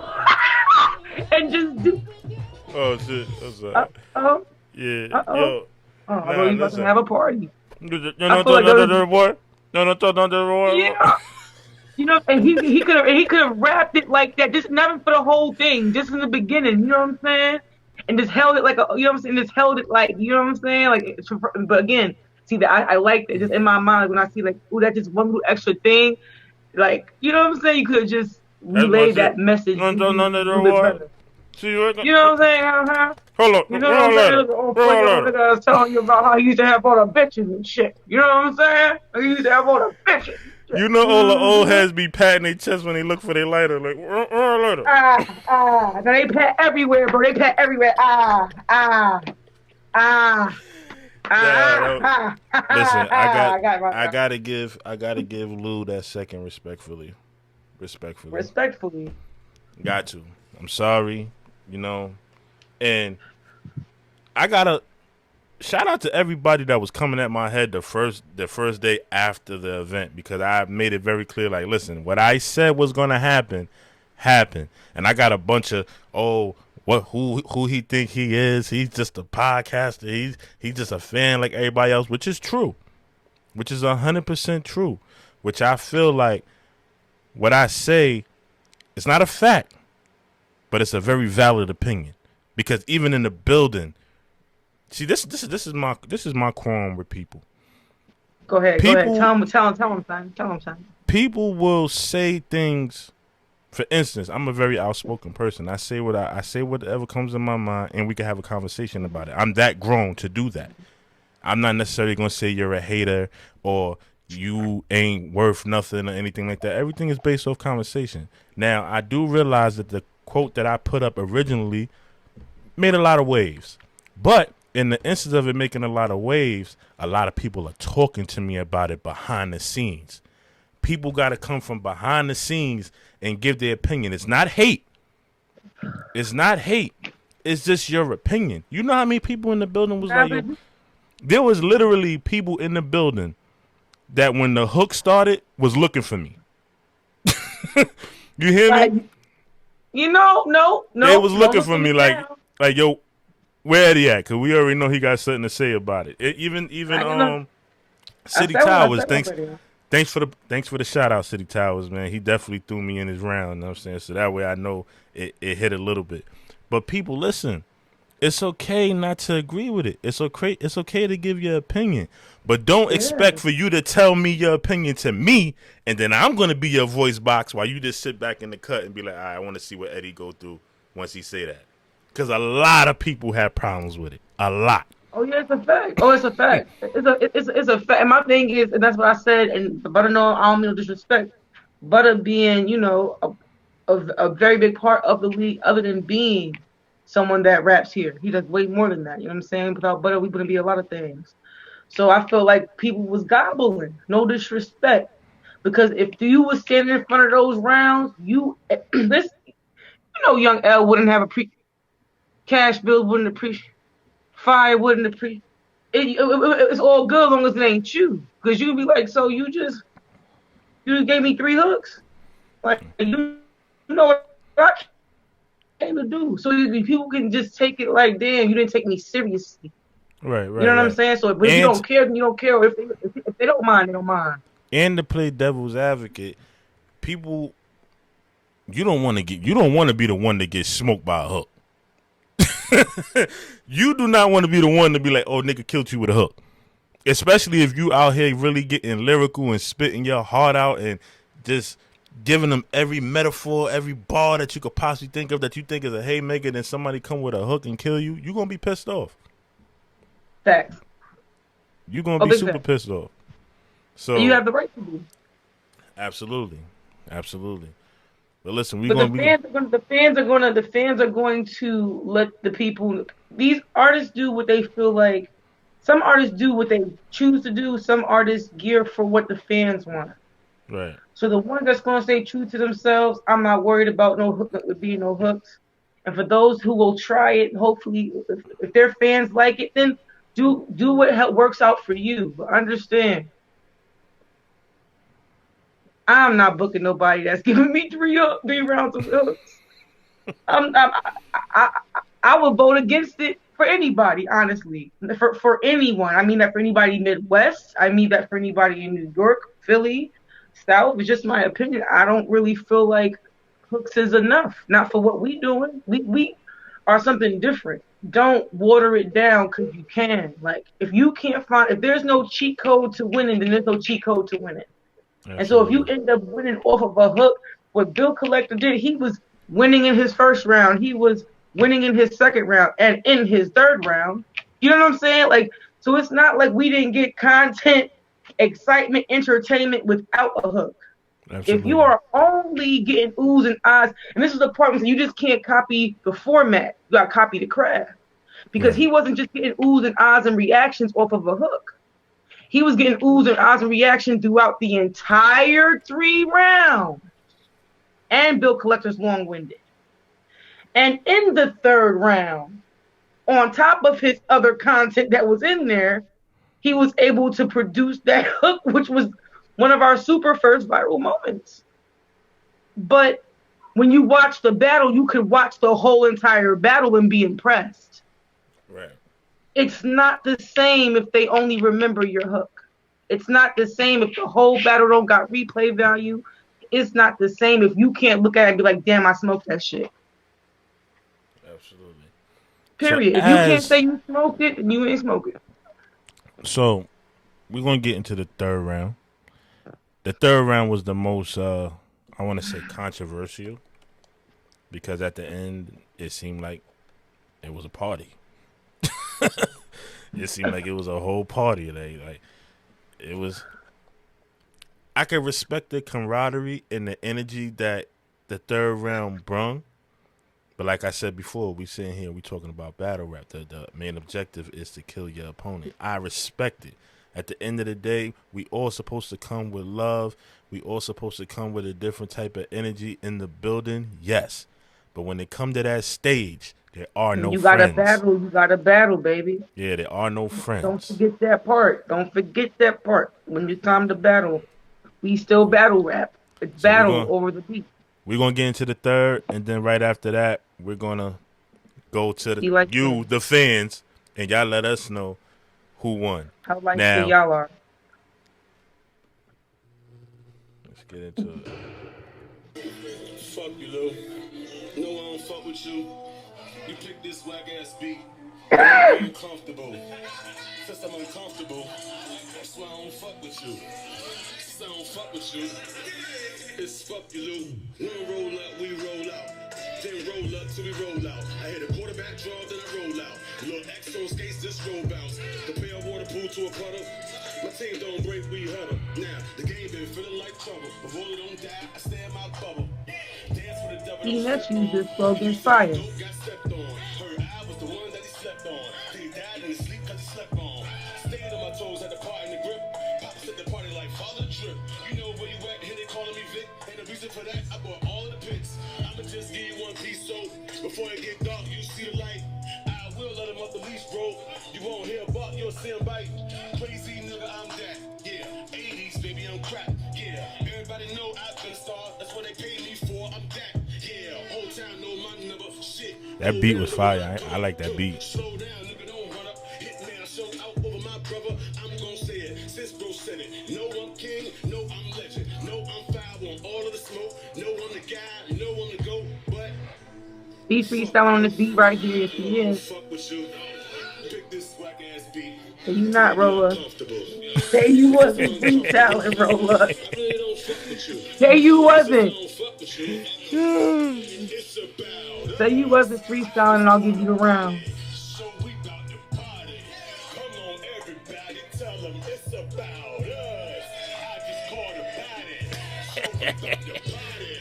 and just do. Oh shit! That's Uh-oh. Yeah. Uh-oh. Yo. Oh, I thought you about to have a party. You I feel like boy. Yeah. You know, and he could have wrapped it like that, just never for the whole thing, just in the beginning. You know what I'm saying? And just held it like a, you know what I'm saying? Just held it like, you know what I'm saying? Like, but again, see that I like that just in my mind, like when I see like, ooh, that's just one little extra thing. Like, you know what I'm saying? You could have just relayed that message. No, you know what I'm saying? Hold up. You know what I'm saying? I was telling you about how he used to have all the bitches and shit. You know what I'm saying? He used to have all the bitches. You know all the old heads be patting their chest when they look for their lighter. Like, lighter. No, they pat everywhere, bro. They pat everywhere. Listen, I gotta give Lou that second respectfully. Got to. I'm sorry, you know. And I gotta shout out to everybody that was coming at my head the first day after the event, because I made it very clear, like, listen, what I said was gonna happen happened. And I got a bunch of who he think he is. He's just a podcaster. He's just a fan like everybody else, which is true. Which is 100% true. Which I feel like what I say is not a fact, but it's a very valid opinion. Because even in the building, see, this is my qualm with people. Go ahead. Tell him, son. People will say things. For instance, I'm a very outspoken person. I say whatever comes in my mind, and we can have a conversation about it. I'm that grown to do that. I'm not necessarily going to say you're a hater or you ain't worth nothing or anything like that. Everything is based off conversation. Now, I do realize that the quote that I put up originally made a lot of waves. But in the instance of it making a lot of waves, a lot of people are talking to me about it behind the scenes. People got to come from behind the scenes and give their opinion. It's not hate. It's just your opinion. You know how many people in the building was like, there was literally people in the building that when the hook started was looking for me. You hear me? No. They was looking for me like, yo, where he at? Because we already know he got something to say about it. Even City Towers, Thanks for the shout out, City Towers, man. He definitely threw me in his round, you know what I'm saying? So that way I know it hit a little bit. But people, listen, it's okay not to agree with it. It's okay to give your opinion. But don't expect for you to tell me your opinion to me, and then I'm going to be your voice box while you just sit back in the cut and be like, all right, I want to see what Eddie go through once he say that. Because a lot of people have problems with it. A lot. Oh yeah, it's a fact. It's a fact. And my thing is, and that's what I said. And Butter, no, I don't mean no disrespect. Butter being, a very big part of the league, other than being someone that raps here. He does way more than that. You know what I'm saying? Without Butter, we wouldn't be a lot of things. So I feel like people was gobbling. No disrespect, because if you was standing in front of those rounds, Young L wouldn't have cash bills wouldn't appreciate. Fire wouldn't appreciate. It's all good as long as it ain't you. Because you'd be like, so you just gave me 3 hooks? Like, you know what I came to do. So people can just take it like, damn, you didn't take me seriously. Right. You know what I'm saying? So if you don't care, then you don't care. If they don't mind, they don't mind. And to play devil's advocate, people you don't want to be the one that gets smoked by a hook. You do not want to be the one to be like, oh, nigga killed you with a hook. Especially if you out here really getting lyrical and spitting your heart out and just giving them every metaphor, every bar that you could possibly think of that you think is a haymaker, then somebody come with a hook and kill you, you're going to be pissed off. Facts. You're going to be super pissed off. So you have the right to be. Absolutely. But listen, the fans are going to let the people. These artists do what they feel like. Some artists do what they choose to do. Some artists gear for what the fans want. Right. So the one that's going to stay true to themselves, I'm not worried about no hooks. And for those who will try it, hopefully, if their fans like it, then do what works out for you. But understand, I'm not booking nobody that's giving me three rounds of hooks. I would vote against it for anybody, honestly. For anyone. I mean that for anybody Midwest. I mean that for anybody in New York, Philly, South. It's just my opinion. I don't really feel like hooks is enough. Not for what we doing. We are something different. Don't water it down because you can. Like, if there's no cheat code to winning, then there's no cheat code to winning. Absolutely. And so if you end up winning off of a hook, what Bill Collector did, he was winning in his first round. He was winning in his second round and in his third round. You know what I'm saying? Like, so it's not like we didn't get content, excitement, entertainment without a hook. Absolutely. If you are only getting oohs and ahs, and this is the part where you just can't copy the format, you got to copy the craft. Because he wasn't just getting oohs and ahs and reactions off of a hook. He was getting oohs and ahs and reaction throughout the entire 3 rounds. And Bill Collector's long-winded. And in the 3rd round, on top of his other content that was in there, he was able to produce that hook, which was one of our super first viral moments. But when you watch the battle, you could watch the whole entire battle and be impressed. Right. It's not the same if they only remember your hook. It's not the same if the whole battle don't got replay value. It's not the same if you can't look at it and be like, damn, I smoked that shit. Absolutely. Period. So if you can't say you smoked it, then you ain't smoking. So we're going to get into the 3rd round. The 3rd round was the most, I want to say, controversial. Because at the end, it seemed like it was a party. It seemed like it was a whole party. Like it was. I could respect the camaraderie and the energy that the 3rd round brung, but like I said before, we sitting here, we talking about battle rap. The main objective is to kill your opponent. I respect it. At the end of the day, we all supposed to come with love. We all supposed to come with a different type of energy in the building. Yes, but when it come to that stage, there are no friends. You gotta battle, baby. Yeah, there are no friends. Don't forget that part. When it's time to battle, we still battle rap. It's battle over the beat. We're going to get into the 3rd, and then right after that, we're going to go to the fans, and y'all let us know who won. How like y'all are. Let's get into it. Fuck you, Lou. No, I don't fuck with you. You pick this whack ass beat. I'm uncomfortable. Since I'm uncomfortable, that's why I don't fuck with you. Since I don't fuck with you, it's fuck you, Lou. One roll up, we roll out. Then roll up till we roll out. I hit a quarterback draw, then I roll out. Little X on skates, this roll bounce. Compare a water pool to a puddle. My team don't break, we huddle. Now, the game been feeling like trouble. But roll it don't die, I stay in my bubble. Dance for the devil. He lets you just slogan fire. Got stepped on. Heard I was the one that he slept on. Till he died in his sleep cause he slept on. Stayed on my toes, had the part in the grip. Pops at the party like father drip. You know where you at, here they calling me Vic. And the reason for that, I bought all of the picks. I'ma just give you one piece so before it get dark, you see the light. I will let him up the leash, bro. You won't hear a bark, you'll see him bite. Crazy nigga, I'm that. Yeah, 80s, baby, I'm crap. Yeah, everybody know I've been a star. That's what they pay me for. I'm that. Yeah, whole town know my number. Shit. That beat was fire. I like that beat. Slow down, nigga, don't run up. Hit man, I show out over my brother. I'm gonna say it. Since bro said it. No, I'm king. No, I'm legend. No, I'm foul on all of the smoke. No, I'm the guy. No, He freestyling on this beat right here. Yes, he is. Fuck with you. Pick this whack ass beat. So you not Rolla. Comfortable. Say you wasn't freestyling, Rolla. I really don't fuck with you. Say you wasn't. I don't fuck with you. It's about Say you wasn't freestyling, and I'll give you the round. So we about to party. Come on, everybody, tell them it's about us. I just called a party. So we about to party.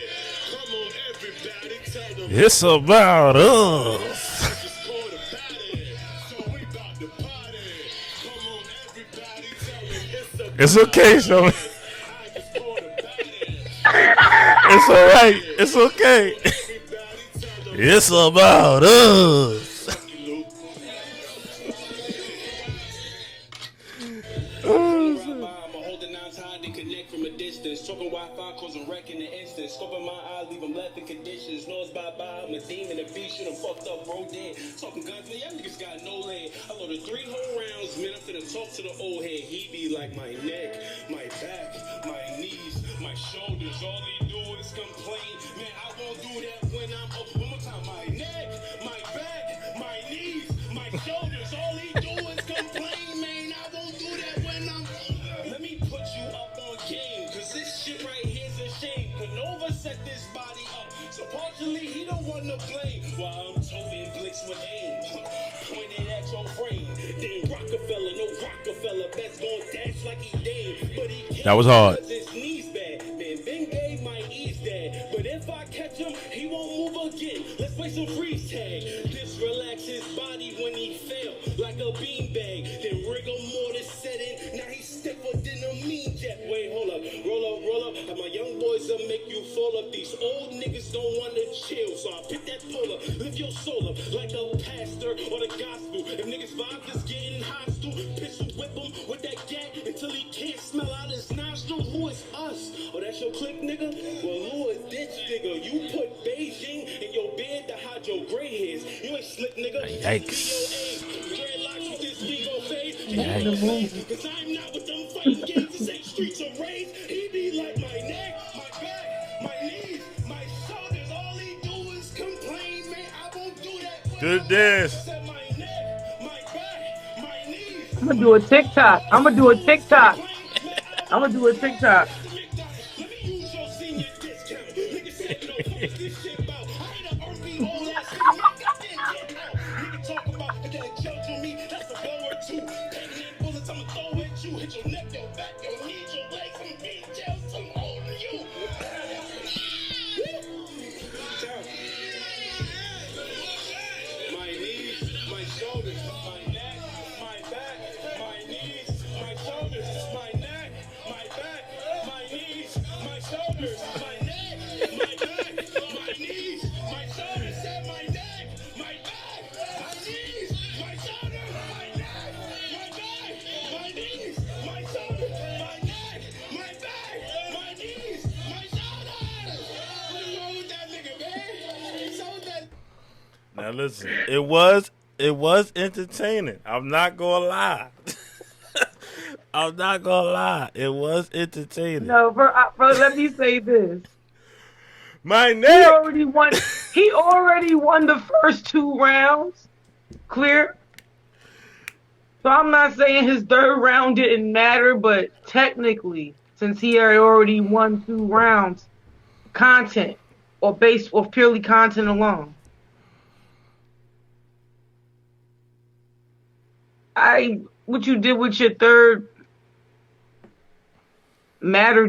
Come on, everybody, tell them It's about us. I just called a party. So we about to party. Come on, everybody, tell them it's about It's okay, so I just called a party. it's all right. It's okay. Everybody, tell them It's about us. fuck you, Luke. I'ma hold the nines high to connect from a distance. Talking Wi-Fi, causing wreck in the instant. Scoping my eye, leave them left in conditions. Nose bye-bye, I'm a demon, a beast, shit, I'm fucked up, bro, dead. Talking guns, man, y'all niggas got no leg. I loaded 3 whole rounds, man, I'm finna talk to the old head. He be like my neck, my back, my knees, my shoulders. All he do is complain. Man, I won't do that when I'm up. One more time, my neck, my back, my knees, my shoulders. All he do is complain, man. I won't do that when I'm up. Let me put you up on game, cause this shit right here's a shame. Canova set this body up, so partially he don't want to blame. While I'm toting blicks with aim, pointed at your frame. Then Rockefeller, no Rockefeller, best gon' dash like he Dame. But he can't That was hard. cause his knees bad. Man, Bing Bay might ease that. But if I catch him, he won't move again. Let's play some freeze tag. This relax his body when he fell, like a beanbag. Then rigor mortis set in. Now he's stiffer than a mean jet. Wait, hold up, roll up. And my young boys will make you fall up. These old niggas don't wanna chill, so I pick that pole up. Lift your soul up like a pastor or the gospel. If niggas vibe just getting hostile, pistol whip him with that gat until he can't smell out his nostril. Who is us? Oh, that's your clique, nigga? Well, who is this nigga? You put Beijing in your bed to hide your gray hairs. You ain't slick, nigga. Yikes. Dreadlocks with this Vigo fade. Yikes. Cause I'm not with them fighting games. This ain't streets of rage. He be like my neck, my back, my knees, my shoulders. All he do is complain, man. I won't do that. Do this. Said my neck, my back, my knees. I'm gonna do a TikTok. I'm gonna do a TikTok. I'm gonna do a TikTok. Let me use your senior discount. Nigga said no, fuck this shit about. I ain't a RP all that shit. Nigga, get out. Nigga talk about that judge on me. That's a blow or two. Taking in bullets, I'ma throw at you. Hit your neck, your back, your knees, your legs. I'm being jealous. I'm holding you. My knees, my shoulders, my neck, my back, my knees, my shoulders, my neck, my back, my knees, my shoulders, my neck, my back, my knees, my shoulders, said my neck, my back, my knees, my shoulders, my neck, my back, my knees, my shoulders, my neck, my back, my knees, my shoulders. What's wrong with that nigga, man? He's so that. Now listen, it was entertaining. I'm not gonna lie. I'm not gonna lie. It was entertaining. No, bro, let me say this. My He neck. already won. He already won the first 2 rounds. Clear. So I'm not saying his 3rd round didn't matter, but technically, since he had already won 2 rounds, content or based or purely content alone. What you did with your 3rd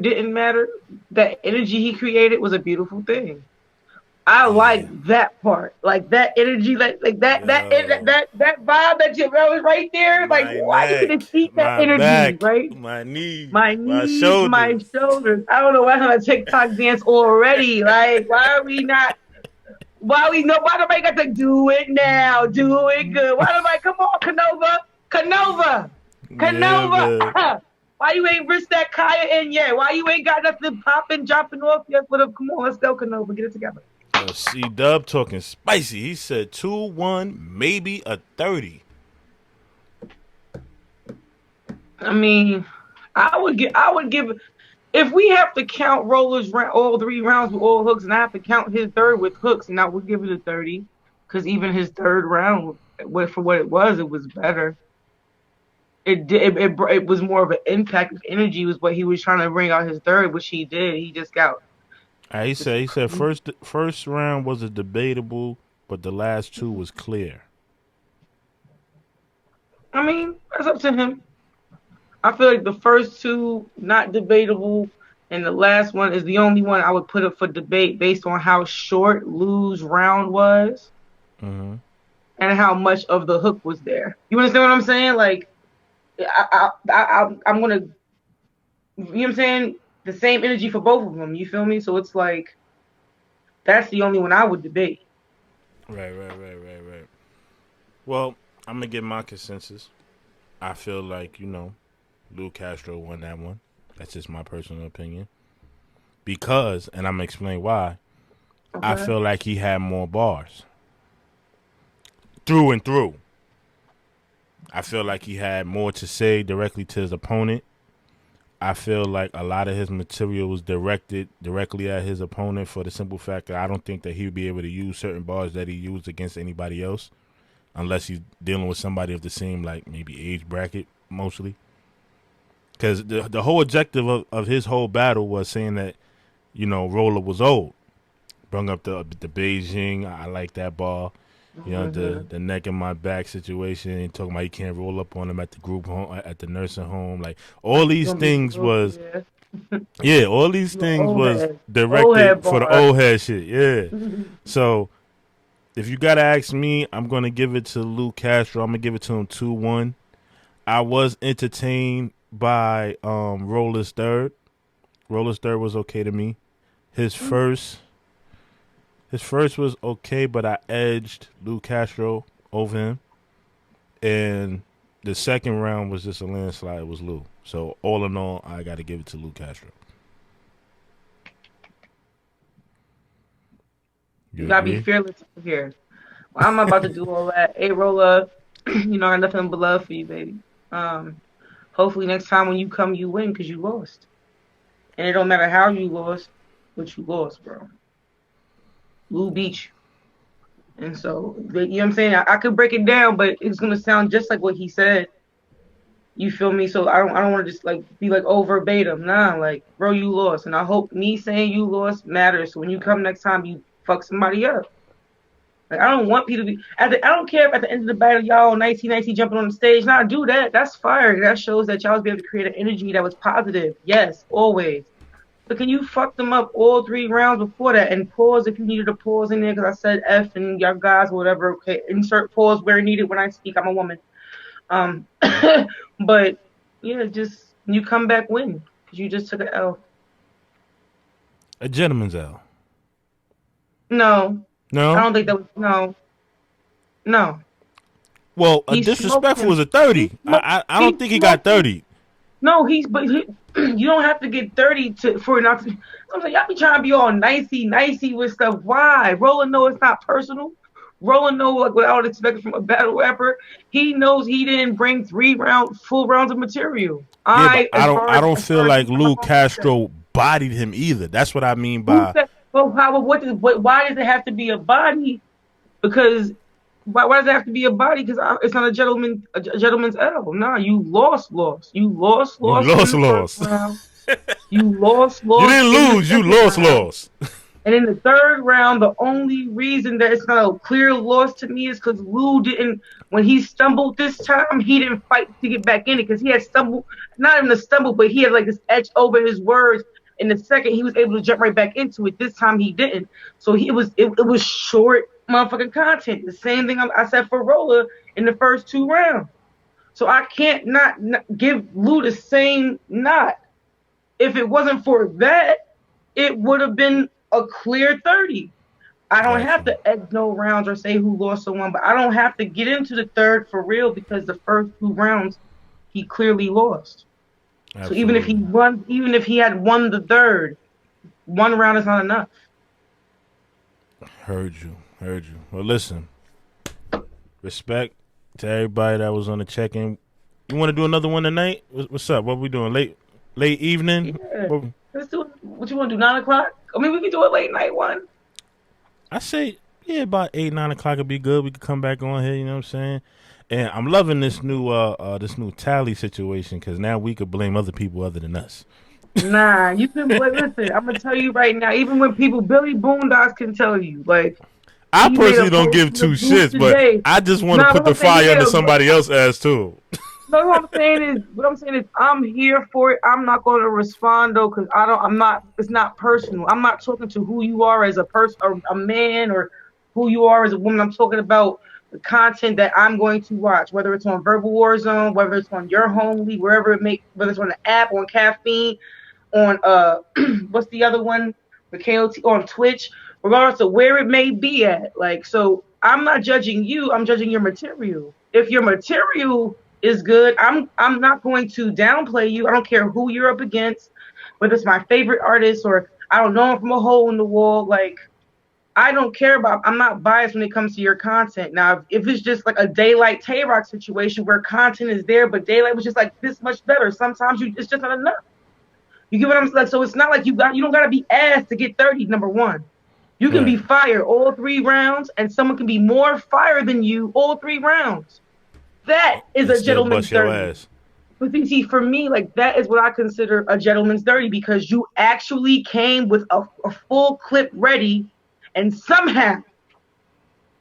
didn't matter. That energy he created was a beautiful thing. I like that part, like that energy, like that vibe that you was right there. My Like, why you gonna keep that my energy, back, right? My knees, My knees, shoulders. my shoulders. I don't know why I'm on a TikTok dance already. Like, why are we not? Why nobody got to do it now? Do it good. Why nobody? Come on, Canova. man. Why you ain't risked that Kaya in yet? Why you ain't got nothing popping, dropping off yet? Come on, let's go, Canova. Get it together. C-Dub talking spicy. He said 2-1, maybe a 30. I mean, I would give If we have to count Roller's round, all 3 rounds with all hooks, and I have to count his third with hooks, and I would give it a 30, because even his third round, for what it was better. It was more of an impact of energy, was what he was trying to bring out his third, which he did. He just got. He said first round was a debatable, but the last 2 was clear. I mean, that's up to him. I feel like the first 2 not debatable, and the last one is the only one I would put up for debate based on how short Lou's round was, and how much of the hook was there. You understand what I'm saying? Like, I'm gonna, you know what I'm saying? The same energy for both of them. You feel me? So it's like, that's the only one I would debate. Right. Well, I'm gonna get my consensus. I feel like, Lou Castro won that one. That's just my personal opinion. Because, and I'm gonna explain why, I feel like he had more bars. Through and through. I feel like he had more to say directly to his opponent. I feel like a lot of his material was directed directly at his opponent, for the simple fact that I don't think that he would be able to use certain bars that he used against anybody else, unless he's dealing with somebody of the same, like, maybe age bracket, mostly. Because the whole objective of his whole battle was saying that, Rolla was old. Brung up the Beijing, I like that bar. The neck in my back situation, talking about he can't roll up on him at the group home, at the nursing home. Like, all these things was, all these things was directed for the old head shit. Yeah. So, if you gotta ask me, I'm gonna give it to Lou Castro. I'm gonna give it to him 2-1. I was entertained by Rolla's third. Rolla's third was okay to me. His first was okay, but I edged Lou Castro over him. And the second round was just a landslide. It was Lou. So, all in all, I got to give it to Lou Castro. You got to be fearless here. Well, I'm about to do all that. Hey, Rolla, I got nothing but love for you, baby. Hopefully next time when you come, you win, because you lost. And it don't matter how you lost, but you lost, bro. Lou beat you. And so, you know what I'm saying? I could break it down, but it's going to sound just like what he said. You feel me? So I don't want to just be verbatim. Nah, bro, you lost. And I hope me saying you lost matters. So when you come next time, you fuck somebody up. I don't want people to be, I don't care if at the end of the battle, y'all nicey jumping on the stage. Nah, do that. That's fire. That shows that y'all was able to create an energy that was positive. Yes, always. But can you fuck them up all 3 rounds before that, and pause if you needed a pause in there, because I said F and y'all guys or whatever. Okay, insert pause where needed when I speak. I'm a woman. But yeah, just you come back win, because you just took an L. A gentleman's L. No. I don't think that was no. Well, a disrespectful was a 30. I don't think he got 30. No, you don't have to get 30 for not to. I'm saying y'all be trying to be all nicey with stuff. Why? Rolla know it's not personal. Rolla know what I would expect from a battle rapper. He knows he didn't bring 3 full rounds of material. I don't feel like Lou Castro bodied him either. That's what I mean by. Why does it have to be a body? Because why does it have to be a body? Because it's not a gentleman's L. Nah, you lost. You lost. You lost. You lost. You didn't lose. You lost. And in the third round, the only reason that it's not a clear loss to me is because Lou didn't. When he stumbled this time, he didn't fight to get back in it, because he had stumbled. Not even a stumble, but he had this edge over his words. In the second, he was able to jump right back into it. This time, he didn't. So it was short motherfucking content. The same thing I said for Rolla in the first 2 rounds. So I can't not give Lou the same nod. If it wasn't for that, it would have been a clear 30. I don't have to edge no rounds or say who lost or won, but I don't have to get into the third for real, because the first 2 rounds, he clearly lost. Absolutely. So even if he had won the third, 1 round is not enough. Heard you. Well, listen. Respect to everybody that was on the check-in. You want to do another one tonight? What's up? What we doing? Late evening? Yeah. Let's do it. What you want to do? 9 o'clock? I mean, we can do a late night one. I say, yeah, about 8, 9 o'clock would be good. We could come back on here. You know what I'm saying? And I'm loving this new tally situation because now we could blame other people other than us. Nah, you can. But listen, I'm gonna tell you right now. Even when people, Billy Boondocks can tell you, like. I He personally made a don't post give in two the shits, group but today. I just want to Nah, put the what I'm saying, fire under yeah, somebody else's ass too. no, what I'm saying is, I'm here for it. I'm not going to respond though, because I'm not. It's not personal. I'm not talking to who you are as a person, or a man, or who you are as a woman. I'm talking about the content that I'm going to watch, whether it's on Verbal Warzone, whether it's on Your Homely, wherever whether it's on the app, on Caffeine, on what's the other one, the KOT, on Twitch, regardless of where it may be at. Like, so I'm not judging you, I'm judging your material. If your material is good, I'm not going to downplay you. I don't care who you're up against, whether it's my favorite artist or I don't know him from a hole in the wall. Like, I don't care about, I'm not biased when it comes to your content. Now, if it's just like a Daylight Tay-Rock situation where content is there, but Daylight was just like this much better, sometimes it's just not enough. You get what I'm saying? So it's not like you don't gotta be ass to get 30, number one. You can be fire all 3 rounds, and someone can be more fire than you all 3 rounds. That is a gentleman's dirty. But see, for me, like, that is what I consider a gentleman's dirty, because you actually came with a full clip ready, and somehow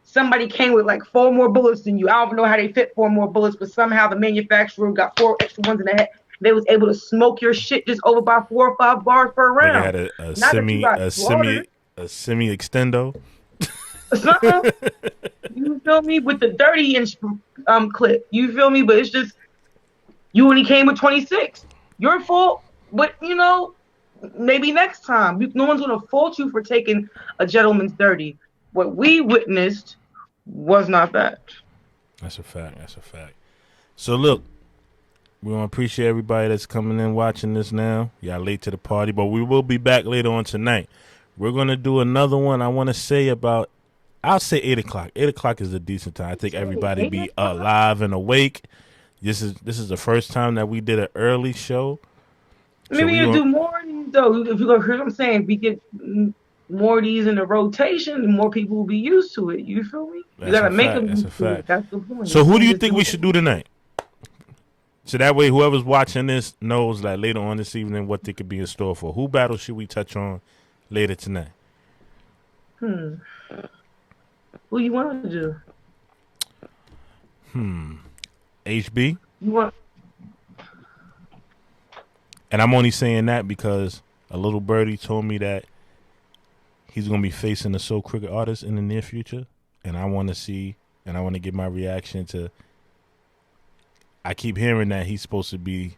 somebody came with like 4 more bullets than you. I don't know how they fit 4 more bullets, but somehow the manufacturer got 4 extra ones in the head. They was able to smoke your shit just over by 4 or 5 bars per round. They had a semi extendo. You feel me? With the 30-inch clip. You feel me? But it's just, you only came with 26. Your fault. But, you know, maybe next time. No one's going to fault you for taking a gentleman's dirty. What we witnessed was not that. That's a fact. So, look. We want to appreciate everybody that's coming in watching this now. Y'all late to the party, but we will be back later on tonight. We're going to do another one. I want to say I'll say 8 o'clock. 8 o'clock is a decent time. I think everybody be alive and awake. This is the first time that we did an early show. Maybe you'll do more of these, though. If you go, hear what I'm saying, if we get more of these in the rotation, the more people will be used to it. You feel me? You got to make them used to it. That's the point. So who do you think we should do tonight? So that way, whoever's watching this knows that later on this evening what they could be in store for. Who battle should we touch on later tonight? Who you want to do? HB? You want? And I'm only saying that because a little birdie told me that he's going to be facing a So Crooked artist in the near future. And I want to see, and I want to get my reaction to. I keep hearing that he's supposed to be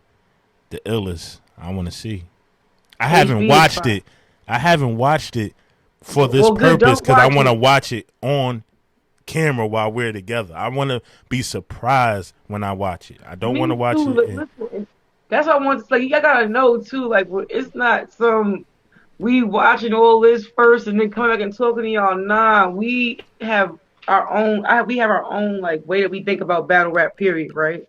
the illest. I want to see. I haven't watched it. I haven't watched it for this purpose because I want to watch it on camera while we're together. I want to be surprised when I watch it. I don't want to watch it. Listen, that's what I want to say. You gotta know too. Like, it's not some we watching all this first and then coming back and talking to y'all. Nah, we have our own. We have our own like way that we think about battle rap. Period. Right.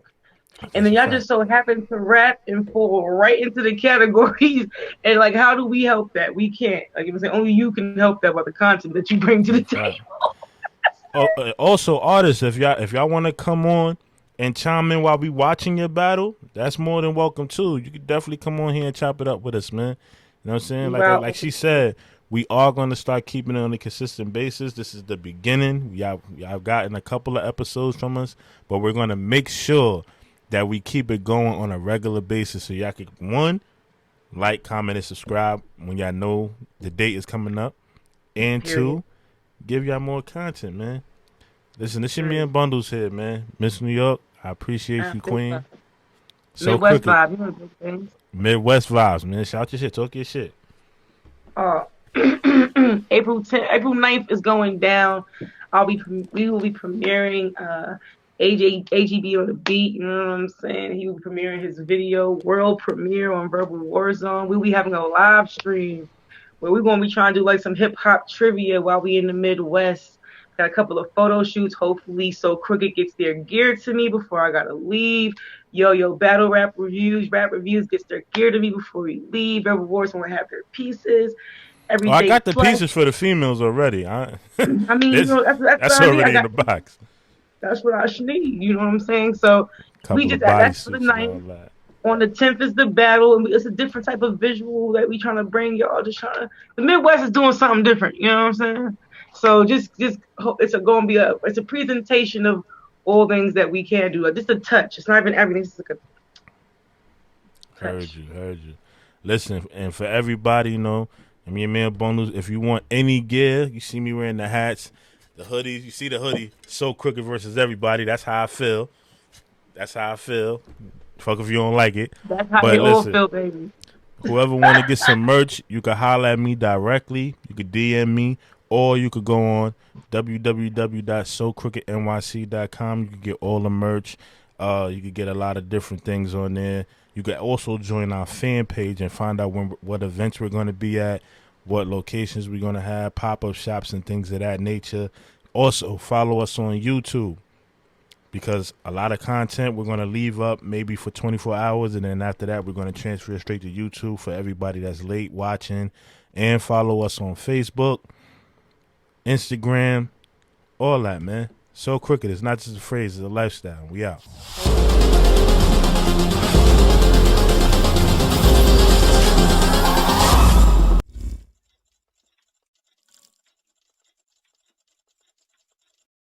And then y'all just so happen to rap and fall right into the categories. And like, how do we help that? We can't. Like, I'm saying, only you can help that by the content that you bring to the table. Also, artists, if y'all want to come on and chime in while we watching your battle, that's more than welcome too. You can definitely come on here and chop it up with us, man. You know what I'm saying? Like she said, we are going to start keeping it on a consistent basis. This is the beginning. Y'all gotten a couple of episodes from us, but we're going to make sure that we keep it going on a regular basis so y'all can, 1, like, comment, and subscribe when y'all know the date is coming up. And 2, give y'all more content, man. Listen, this your man Bundles here, man. Miss New York, I appreciate you, Queen. So Midwest vibes, you know those things. Midwest vibes, man. Shout your shit, talk your shit. April 9th is going down. We will be premiering AGB on the beat, you know what I'm saying? He will be premiering his video, world premiere on Verbal Warzone. We'll be having a live stream where we're going to be trying to do like some hip hop trivia while we in the Midwest. Got a couple of photo shoots. Hopefully, So Crooked gets their gear to me before I gotta leave. Yo Battle rap reviews gets their gear to me before we leave. Rebel Wars want to have their pieces. Oh, I got the Flex. pieces for the females already. I mean, you know, that's that's what I need. already in the box. That's what I should need. You know what I'm saying? So we just that's for the night. On the 10th is the battle, and it's a different type of visual that we trying to bring y'all. The Midwest is doing something different. You know what I'm saying? So just it's a presentation of all things that we can do. Like, just a touch. It's not even everything. It's like a touch. Heard you. Listen, and for everybody, you know, I mean, man, bundles. If you want any gear, you see me wearing the hats, the hoodies. You see the hoodie. So Crooked versus everybody. That's how I feel. Fuck if you don't like it. That's how you all feel, baby. Whoever want to get some merch, you can holler at me directly. You could DM me, or you could go on www.socrookednyc.com. You can get all the merch. You could get a lot of different things on there. You can also join our fan page and find out what events we're going to be at, what locations we're going to have, pop-up shops and things of that nature. Also, follow us on YouTube, because a lot of content we're going to leave up maybe for 24 hours, and then after that we're going to transfer it straight to YouTube for everybody that's late watching. And follow us on Facebook, Instagram, all that, man. So Crooked. It's not just a phrase, it's a lifestyle. We out.